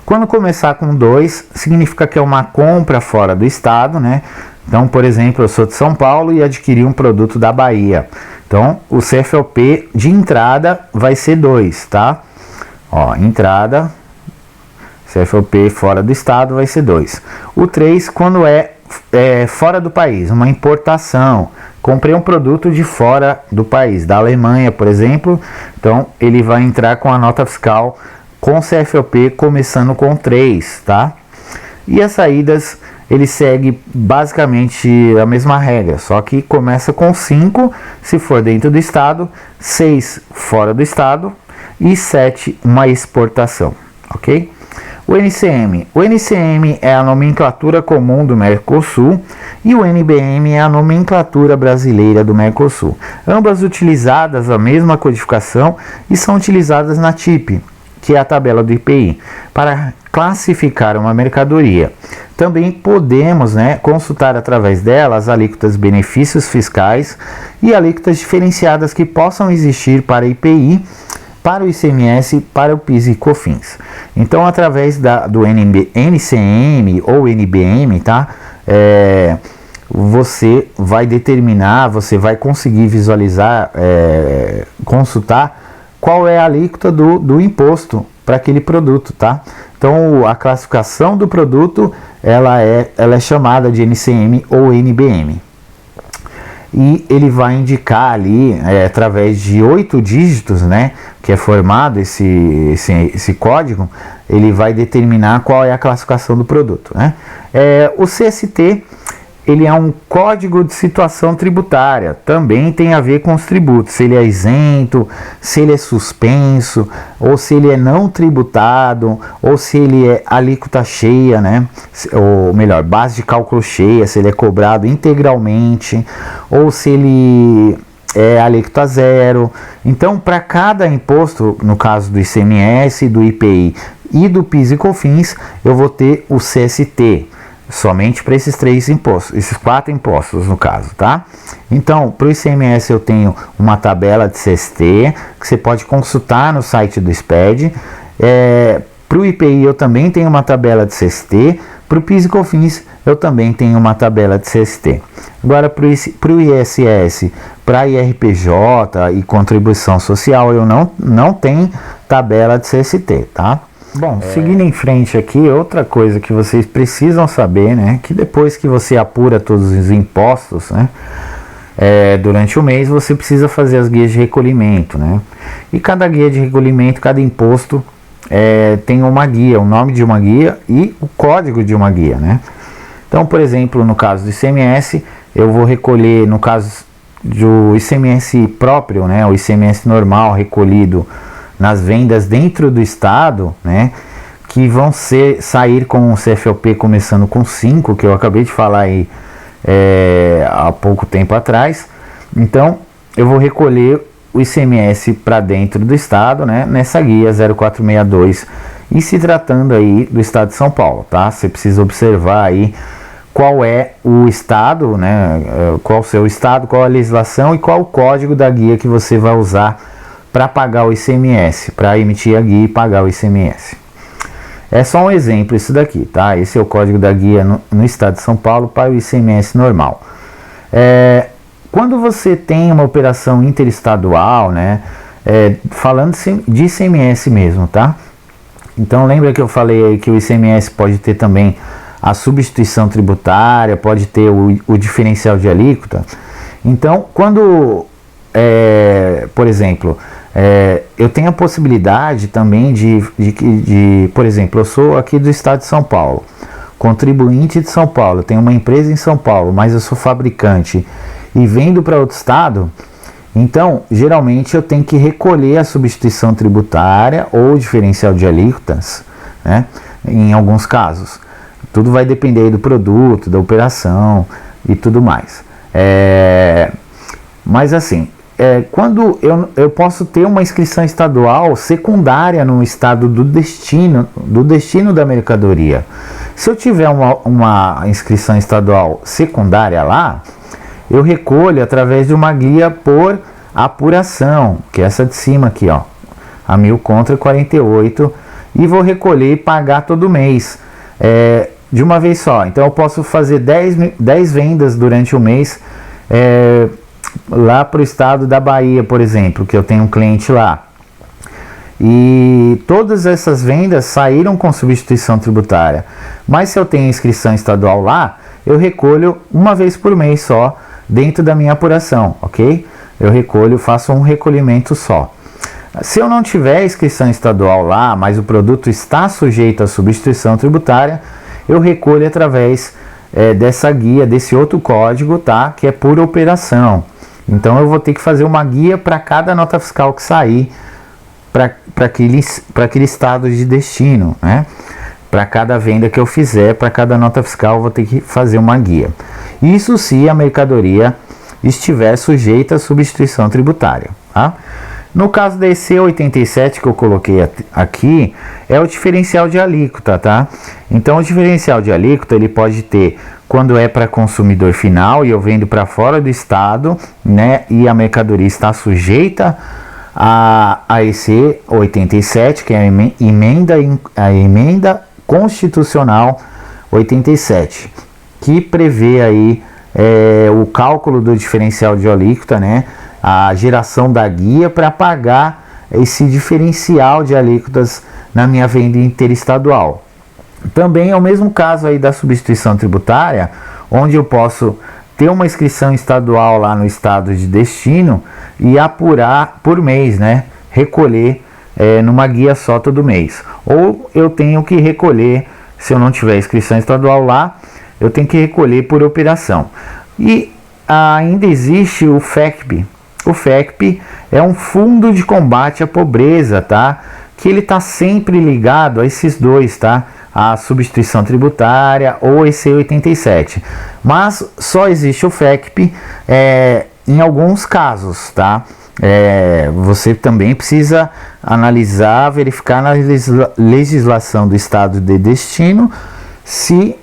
Quando começar com 2, significa que é uma compra fora do estado, né? Então, por exemplo, eu sou de São Paulo e adquiri um produto da Bahia. Então, o CFOP de entrada vai ser 2, tá? Ó, entrada, CFOP fora do estado vai ser 2. O 3, quando é fora do país, uma importação. Comprei um produto de fora do país, da Alemanha, por exemplo. Então, ele vai entrar com a nota fiscal com CFOP começando com 3, tá? E as saídas, ele segue basicamente a mesma regra, só que começa com 5 se for dentro do estado, 6 fora do estado e 7 uma exportação, ok? O NCM é a nomenclatura comum do Mercosul e o NBM é a nomenclatura brasileira do Mercosul. Ambas utilizadas a mesma codificação e são utilizadas na TIP, que é a tabela do IPI, para classificar uma mercadoria. Também podemos, né, consultar através dela as alíquotas benefícios fiscais e alíquotas diferenciadas que possam existir para IPI, para o ICMS, para o PIS e COFINS. Então, através do NCM ou NBM, tá? Você vai determinar, você vai conseguir visualizar, consultar qual é a alíquota do imposto para aquele produto, tá? Então, a classificação do produto, ela é chamada de NCM ou NBM. E ele vai indicar ali, através de 8 dígitos, né, que é formado esse código, ele vai determinar qual é a classificação do produto, né? O CST, ele é um código de situação tributária, também tem a ver com os tributos, se ele é isento, se ele é suspenso, ou se ele é não tributado, ou se ele é alíquota cheia, né? Ou melhor, base de cálculo cheia, se ele é cobrado integralmente, ou se ele é alíquota zero. Então, para cada imposto, no caso do ICMS, do IPI e do PIS e COFINS, eu vou ter o CST, somente para esses 3 impostos, esses 4 impostos no caso, tá? Então, para o ICMS eu tenho uma tabela de CST, que você pode consultar no site do SPED. Para o IPI eu também tenho uma tabela de CST, para o PIS e COFINS eu também tenho uma tabela de CST. Agora, para o ISS, para IRPJ e contribuição social, eu não tenho tabela de CST, tá? Bom, seguindo em frente aqui, outra coisa que vocês precisam saber, né, que depois que você apura todos os impostos, né, durante o mês, você precisa fazer as guias de recolhimento, né, e cada guia de recolhimento, cada imposto tem uma guia, o nome de uma guia e o código de uma guia, né. Então, por exemplo, no caso do ICMS, eu vou recolher, no caso do ICMS próprio, né, o ICMS normal recolhido nas vendas dentro do estado, né, que vão sair com o CFOP começando com 5, que eu acabei de falar aí há pouco tempo atrás. Então, eu vou recolher o ICMS para dentro do estado, né, nessa guia 0462, e se tratando aí do estado de São Paulo, tá? Você precisa observar aí qual é o estado, né, qual o seu estado, qual a legislação e qual o código da guia que você vai usar para pagar o ICMS, para emitir a guia e pagar o ICMS. É só um exemplo isso daqui, tá? Esse é o código da guia no estado de São Paulo para o ICMS normal. Quando você tem uma operação interestadual, né, falando de ICMS mesmo, tá? Então lembra que eu falei aí que o ICMS pode ter também a substituição tributária, pode ter o diferencial de alíquota. Então, quando, por exemplo, eu tenho a possibilidade também de, por exemplo, eu sou aqui do estado de São Paulo, contribuinte de São Paulo, tenho uma empresa em São Paulo, mas eu sou fabricante e vendo para outro estado, então, geralmente eu tenho que recolher a substituição tributária ou diferencial de alíquotas, né, em alguns casos. Tudo vai depender do produto, da operação e tudo mais. Mas assim, quando eu posso ter uma inscrição estadual secundária no estado do destino da mercadoria. Se eu tiver uma inscrição estadual secundária lá, eu recolho através de uma guia por apuração, que é essa de cima aqui, ó, a 1000 contra 48, e vou recolher e pagar todo mês, de uma vez só. Então eu posso fazer 10 vendas durante o mês, lá para o estado da Bahia, por exemplo, que eu tenho um cliente lá. E todas essas vendas saíram com substituição tributária. Mas se eu tenho inscrição estadual lá, eu recolho uma vez por mês só, dentro da minha apuração, ok? Eu recolho, faço um recolhimento só. Se eu não tiver inscrição estadual lá, mas o produto está sujeito à substituição tributária, eu recolho através dessa guia, desse outro código, tá? Que é por operação. Então eu vou ter que fazer uma guia para cada nota fiscal que sair para aquele estado de destino, né? Para cada venda que eu fizer, para cada nota fiscal, eu vou ter que fazer uma guia. Isso se a mercadoria estiver sujeita à substituição tributária, tá? No caso da EC 87 que eu coloquei aqui, é o diferencial de alíquota, tá? Então o diferencial de alíquota ele pode ter quando é para consumidor final e eu vendo para fora do estado, né? E a mercadoria está sujeita a EC 87, que é a emenda constitucional 87, que prevê aí o cálculo do diferencial de alíquota, né? A geração da guia para pagar esse diferencial de alíquotas na minha venda interestadual. Também é o mesmo caso aí da substituição tributária, onde eu posso ter uma inscrição estadual lá no estado de destino e apurar por mês, né? Recolher numa guia só todo mês. Ou eu tenho que recolher, se eu não tiver inscrição estadual lá, eu tenho que recolher por operação. E ainda existe o FECP. O FECP é um fundo de combate à pobreza, tá? Que ele está sempre ligado a esses dois, tá? A substituição tributária ou EC 87. Mas só existe o FECP em alguns casos, tá? Você também precisa analisar, verificar na legislação do estado de destino se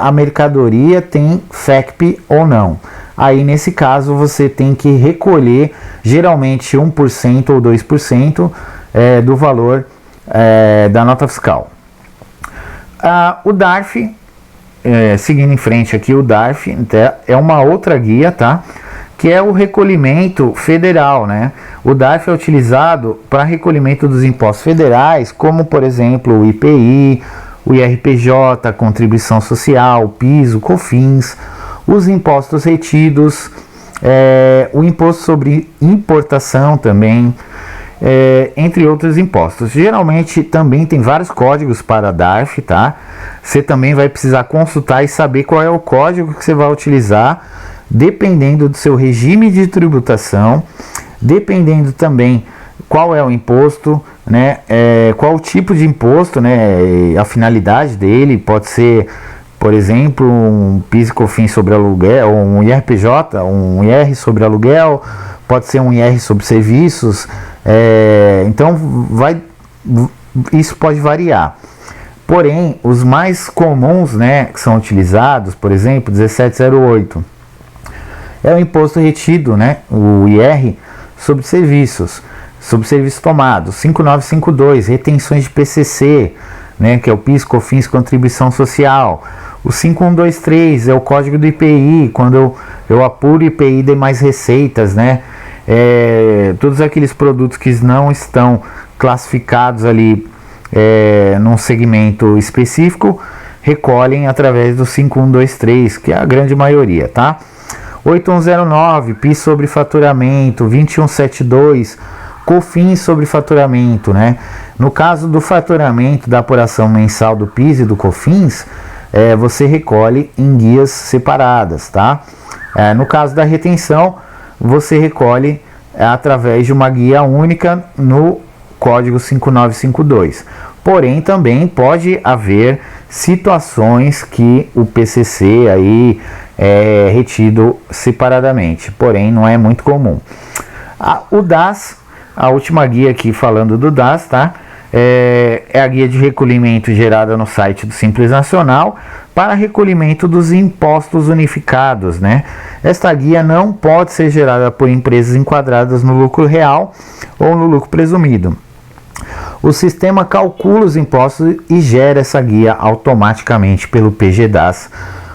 a mercadoria tem FECP ou não. Aí nesse caso você tem que recolher geralmente 1% ou 2% do valor da nota fiscal. O DARF, seguindo em frente aqui, o DARF é uma outra guia, tá? Que é o recolhimento federal, né? O DARF é utilizado para recolhimento dos impostos federais, como por exemplo o IPI, o IRPJ, a contribuição social, o PIS, o COFINS, os impostos retidos, o imposto sobre importação também, entre outros impostos. Geralmente também tem vários códigos para DARF, tá? Você também vai precisar consultar e saber qual é o código que você vai utilizar, dependendo do seu regime de tributação, dependendo também qual é o imposto, né? Qual o tipo de imposto, né? A finalidade dele pode ser, por exemplo, um PIS e COFINS sobre aluguel, ou um IRPJ, um IR sobre aluguel, pode ser um IR sobre serviços, então isso pode variar. Porém, os mais comuns, né, que são utilizados, por exemplo, 1708, é o imposto retido, né, o IR sobre serviços tomados, 5952, retenções de PCC, né, que é o PIS, COFINS, contribuição social. O 5123 é o código do IPI, quando eu apuro IPI de mais receitas, né? Todos aqueles produtos que não estão classificados ali num segmento específico, recolhem através do 5123, que é a grande maioria, tá? 8109, PIS sobre faturamento, 2172, COFINS sobre faturamento, né? No caso do faturamento da apuração mensal do PIS e do COFINS, você recolhe em guias separadas, tá? No caso da retenção, você recolhe através de uma guia única no código 5952. Porém, também pode haver situações que o PCC aí é retido separadamente, porém não é muito comum. O DAS, a última guia aqui falando do DAS, tá? É a guia de recolhimento gerada no site do Simples Nacional para recolhimento dos impostos unificados, né? Esta guia não pode ser gerada por empresas enquadradas no lucro real ou no lucro presumido. O sistema calcula os impostos e gera essa guia automaticamente pelo PGDAS,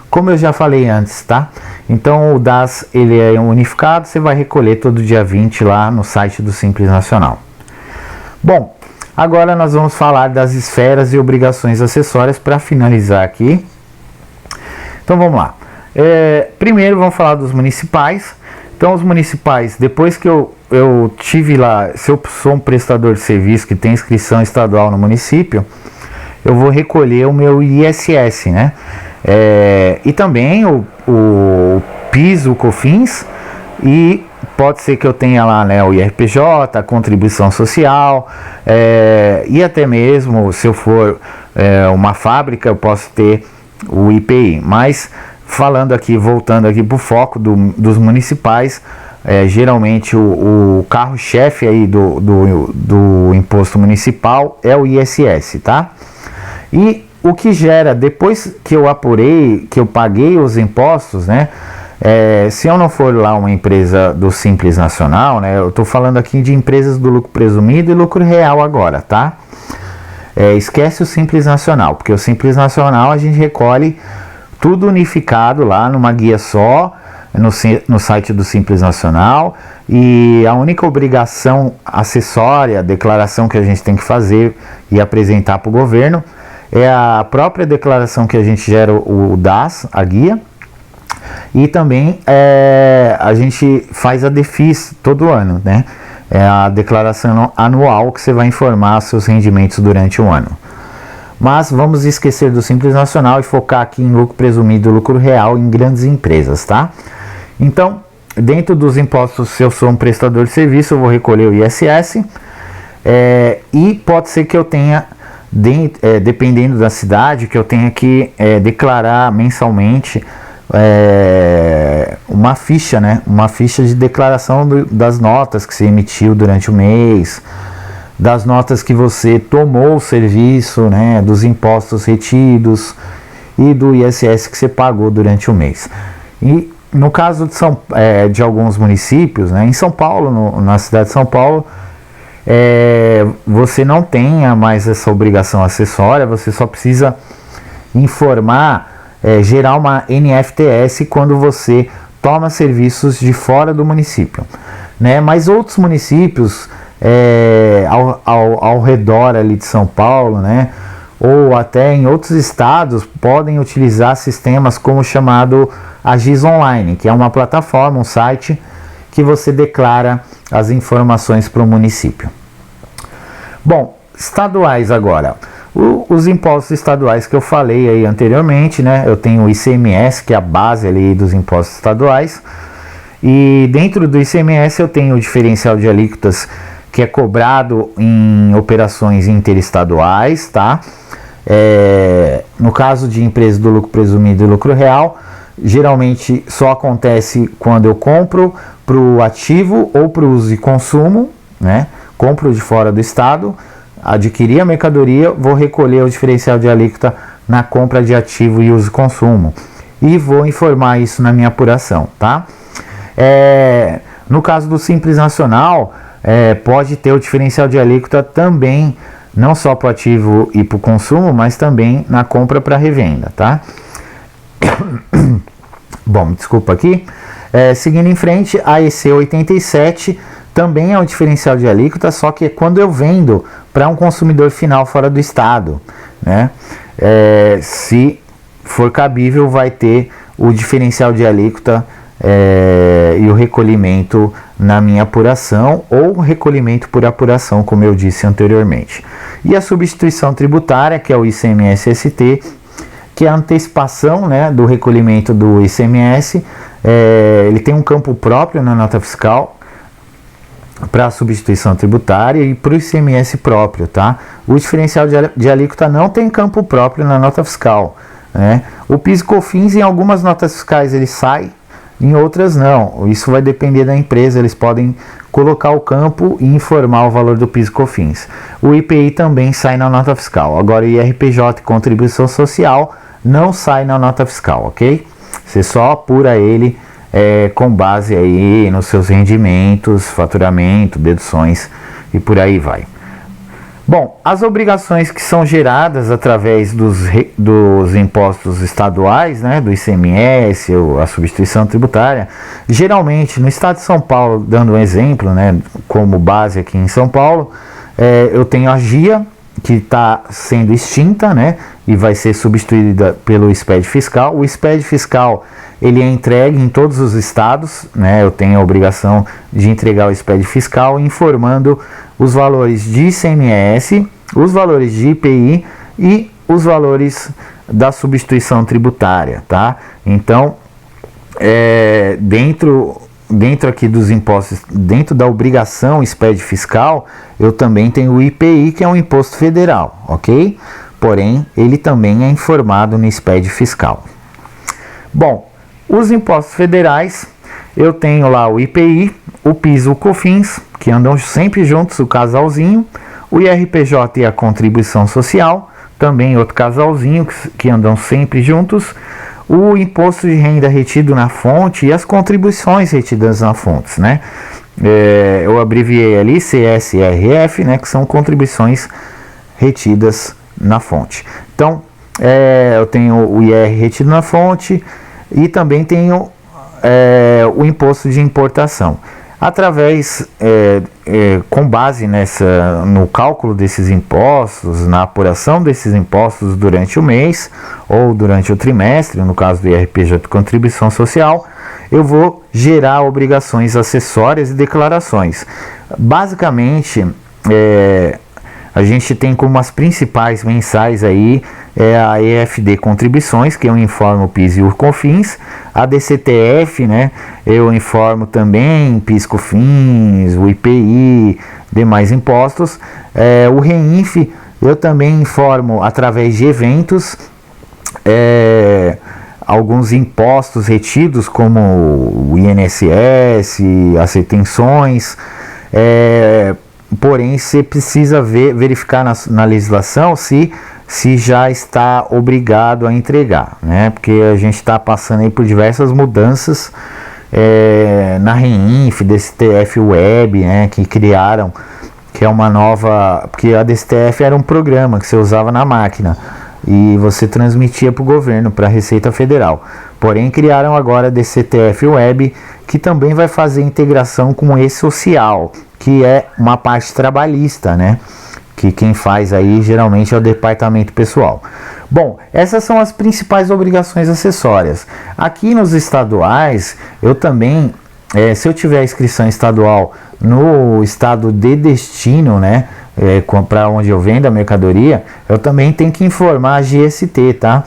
como eu já falei antes, tá? Então o DAS ele é unificado, você vai recolher todo dia 20 lá no site do Simples Nacional. Bom, agora nós vamos falar das esferas e obrigações acessórias para finalizar aqui. Então vamos lá. Primeiro vamos falar dos municipais. Então os municipais, depois que eu tive lá, se eu sou um prestador de serviço que tem inscrição estadual no município, eu vou recolher o meu ISS, né? E também o PIS, o COFINS, e pode ser que eu tenha lá, né, o IRPJ, a contribuição social, e até mesmo se eu for uma fábrica eu posso ter o IPI. Mas falando aqui, voltando aqui para o foco dos municipais, geralmente o carro-chefe aí do imposto municipal é o ISS, tá? E o que gera, depois que eu apurei, que eu paguei os impostos, né? Se eu não for lá uma empresa do Simples Nacional, né? Eu tô falando aqui de empresas do lucro presumido e lucro real agora, tá? Esquece o Simples Nacional, porque o Simples Nacional a gente recolhe tudo unificado lá numa guia só, no site do Simples Nacional, e a única obrigação acessória, declaração que a gente tem que fazer e apresentar para o governo, é a própria declaração que a gente gera, o DAS, a guia, e também a gente faz a DEFIS todo ano, né? É a declaração anual que você vai informar seus rendimentos durante o ano. Mas vamos esquecer do Simples Nacional e focar aqui em lucro presumido e lucro real em grandes empresas, tá? Então, dentro dos impostos, se eu sou um prestador de serviço, eu vou recolher o ISS, e pode ser que eu tenha, dependendo da cidade, que eu tenha que declarar mensalmente uma ficha, né? Uma ficha de declaração das notas que você emitiu durante o mês, das notas que você tomou o serviço, né? Dos impostos retidos e do ISS que você pagou durante o mês. E no caso de alguns municípios, né? Em São Paulo, na cidade de São Paulo, você não tenha mais essa obrigação acessória, você só precisa informar, gerar uma NFTS quando você toma serviços de fora do município, né? Mas outros municípios ao redor ali de São Paulo, né? Ou até em outros estados, podem utilizar sistemas como o chamado Agis Online, que é uma plataforma, um site que você declara as informações para o município. Bom, estaduais agora. Os impostos estaduais que eu falei aí anteriormente, né? Eu tenho o ICMS, que é a base ali dos impostos estaduais. E dentro do ICMS eu tenho o diferencial de alíquotas, que é cobrado em operações interestaduais, tá? No caso de empresas do lucro presumido e lucro real, geralmente só acontece quando eu compro para o ativo ou para o uso e consumo, né? Compro de fora do estado, adquiri a mercadoria, vou recolher o diferencial de alíquota na compra de ativo e uso e consumo. E vou informar isso na minha apuração, tá? No caso do Simples Nacional, pode ter o diferencial de alíquota também, não só para o ativo e para o consumo, mas também na compra para revenda, tá? Bom, desculpa aqui. Seguindo em frente, a EC 87 também é um diferencial de alíquota, só que quando eu vendo para um consumidor final fora do estado, né? Se for cabível, vai ter o diferencial de alíquota e o recolhimento na minha apuração, ou recolhimento por apuração, como eu disse anteriormente. E a substituição tributária, que é o ICMS-ST, que é a antecipação, né, do recolhimento do ICMS. Ele tem um campo próprio na nota fiscal para a substituição tributária e para o ICMS próprio, tá? O diferencial de alíquota não tem campo próprio na nota fiscal, né? O PIS e COFINS, em algumas notas fiscais ele sai em outras não. Isso vai depender da empresa, eles podem colocar o campo e informar o valor do PIS e COFINS. O IPI também sai na nota fiscal. Agora o IRPJ e contribuição social não sai na nota fiscal, ok? Você só apura ele com base aí nos seus rendimentos, faturamento, deduções e por aí vai. Bom, as obrigações que são geradas através dos impostos estaduais, né, do ICMS, ou a substituição tributária, geralmente no estado de São Paulo, dando um exemplo, né, como base aqui em São Paulo, eu tenho a GIA, que está sendo extinta, né, e vai ser substituída pelo SPED fiscal. O SPED fiscal ele é entregue em todos os estados, né, eu tenho a obrigação de entregar o SPED fiscal informando os valores de ICMS, os valores de IPI e os valores da substituição tributária, tá? Então, dentro aqui dos impostos, dentro da obrigação SPED fiscal, eu também tenho o IPI, que é um imposto federal, ok? Porém, ele também é informado no SPED fiscal. Bom, os impostos federais, eu tenho lá o IPI, o PIS e o COFINS, que andam sempre juntos, o casalzinho, o IRPJ e a contribuição social, também outro casalzinho que andam sempre juntos, o imposto de renda retido na fonte e as contribuições retidas na fonte, né? Eu abreviei ali CSRF, né, que são contribuições retidas na fonte. Então, eu tenho o IR retido na fonte e também tenho o imposto de importação. Através, com base no cálculo desses impostos, na apuração desses impostos durante o mês ou durante o trimestre, no caso do IRPJ Contribuição Social, eu vou gerar obrigações acessórias e declarações. Basicamente, a gente tem como as principais mensais aí a EFD Contribuições, que eu informo o PIS e o COFINS, a DCTF, né, eu informo também PIS, COFINS, o IPI, demais impostos, o REINF eu também informo através de eventos, alguns impostos retidos como o INSS, as retenções, porém você precisa verificar na legislação se já está obrigado a entregar, né? Porque a gente está passando aí por diversas mudanças na REINF, DCTF Web, né? Que criaram, que é uma nova, porque a DCTF era um programa que você usava na máquina e você transmitia para o governo, para a Receita Federal. Porém, criaram agora a DCTF Web, que também vai fazer integração com o E-Social, que é uma parte trabalhista, né? Que quem faz aí geralmente é o departamento pessoal. Bom, essas são as principais obrigações acessórias. Aqui nos estaduais, eu também, se eu tiver inscrição estadual no estado de destino, né, para onde eu vendo a mercadoria, eu também tenho que informar a GST, tá?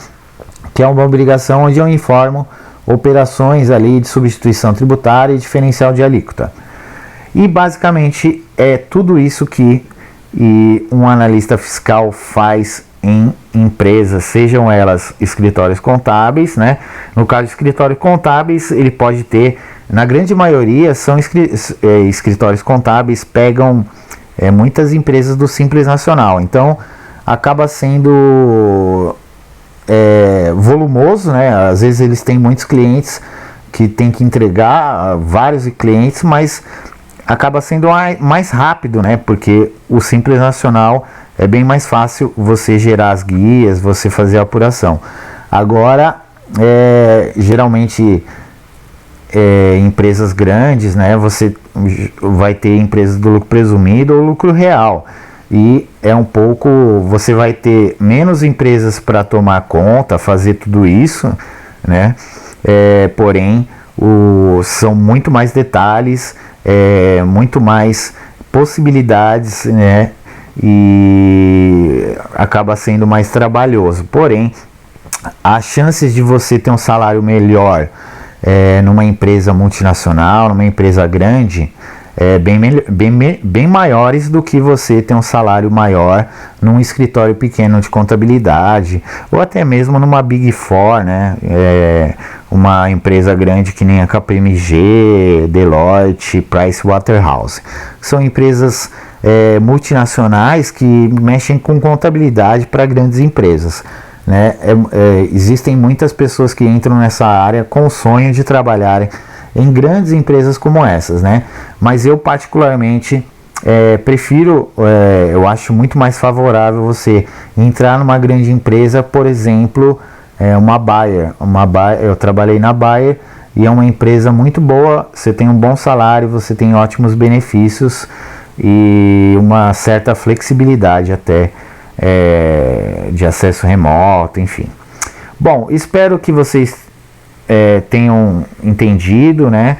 Que é uma obrigação onde eu informo operações ali de substituição tributária e diferencial de alíquota. E basicamente é tudo isso que um analista fiscal faz em empresas, sejam elas escritórios contábeis, né? No caso de escritórios contábeis, ele pode ter, na grande maioria, são escritórios contábeis, pegam muitas empresas do Simples Nacional, então acaba sendo volumoso, né? Às vezes eles têm muitos clientes que tem que entregar, vários clientes, mas acaba sendo mais rápido, né? Porque o Simples Nacional é bem mais fácil você gerar as guias, você fazer a apuração. Agora, geralmente, empresas grandes, né? Você vai ter empresas do lucro presumido ou lucro real. E você vai ter menos empresas para tomar conta, fazer tudo isso, né? Porém, são muito mais detalhes, muito mais possibilidades, né? E acaba sendo mais trabalhoso. Porém, as chances de você ter um salário melhor numa empresa multinacional, numa empresa grande, bem maiores do que você ter um salário maior num escritório pequeno de contabilidade, ou até mesmo numa Big Four, né? Uma empresa grande que nem a KPMG, Deloitte, Pricewaterhouse. São empresas multinacionais que mexem com contabilidade para grandes empresas, né? Existem muitas pessoas que entram nessa área com o sonho de trabalharem em grandes empresas como essas, né? Mas eu particularmente prefiro, eu acho muito mais favorável você entrar numa grande empresa, por exemplo, uma Bayer. Eu trabalhei na Bayer e é uma empresa muito boa, você tem um bom salário, você tem ótimos benefícios e uma certa flexibilidade até de acesso remoto, enfim. Bom, espero que vocês tenham entendido, né?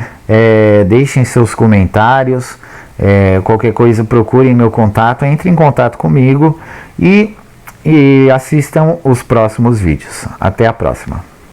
Deixem seus comentários, qualquer coisa procurem meu contato, entre em contato comigo e assistam os próximos vídeos. Até a próxima.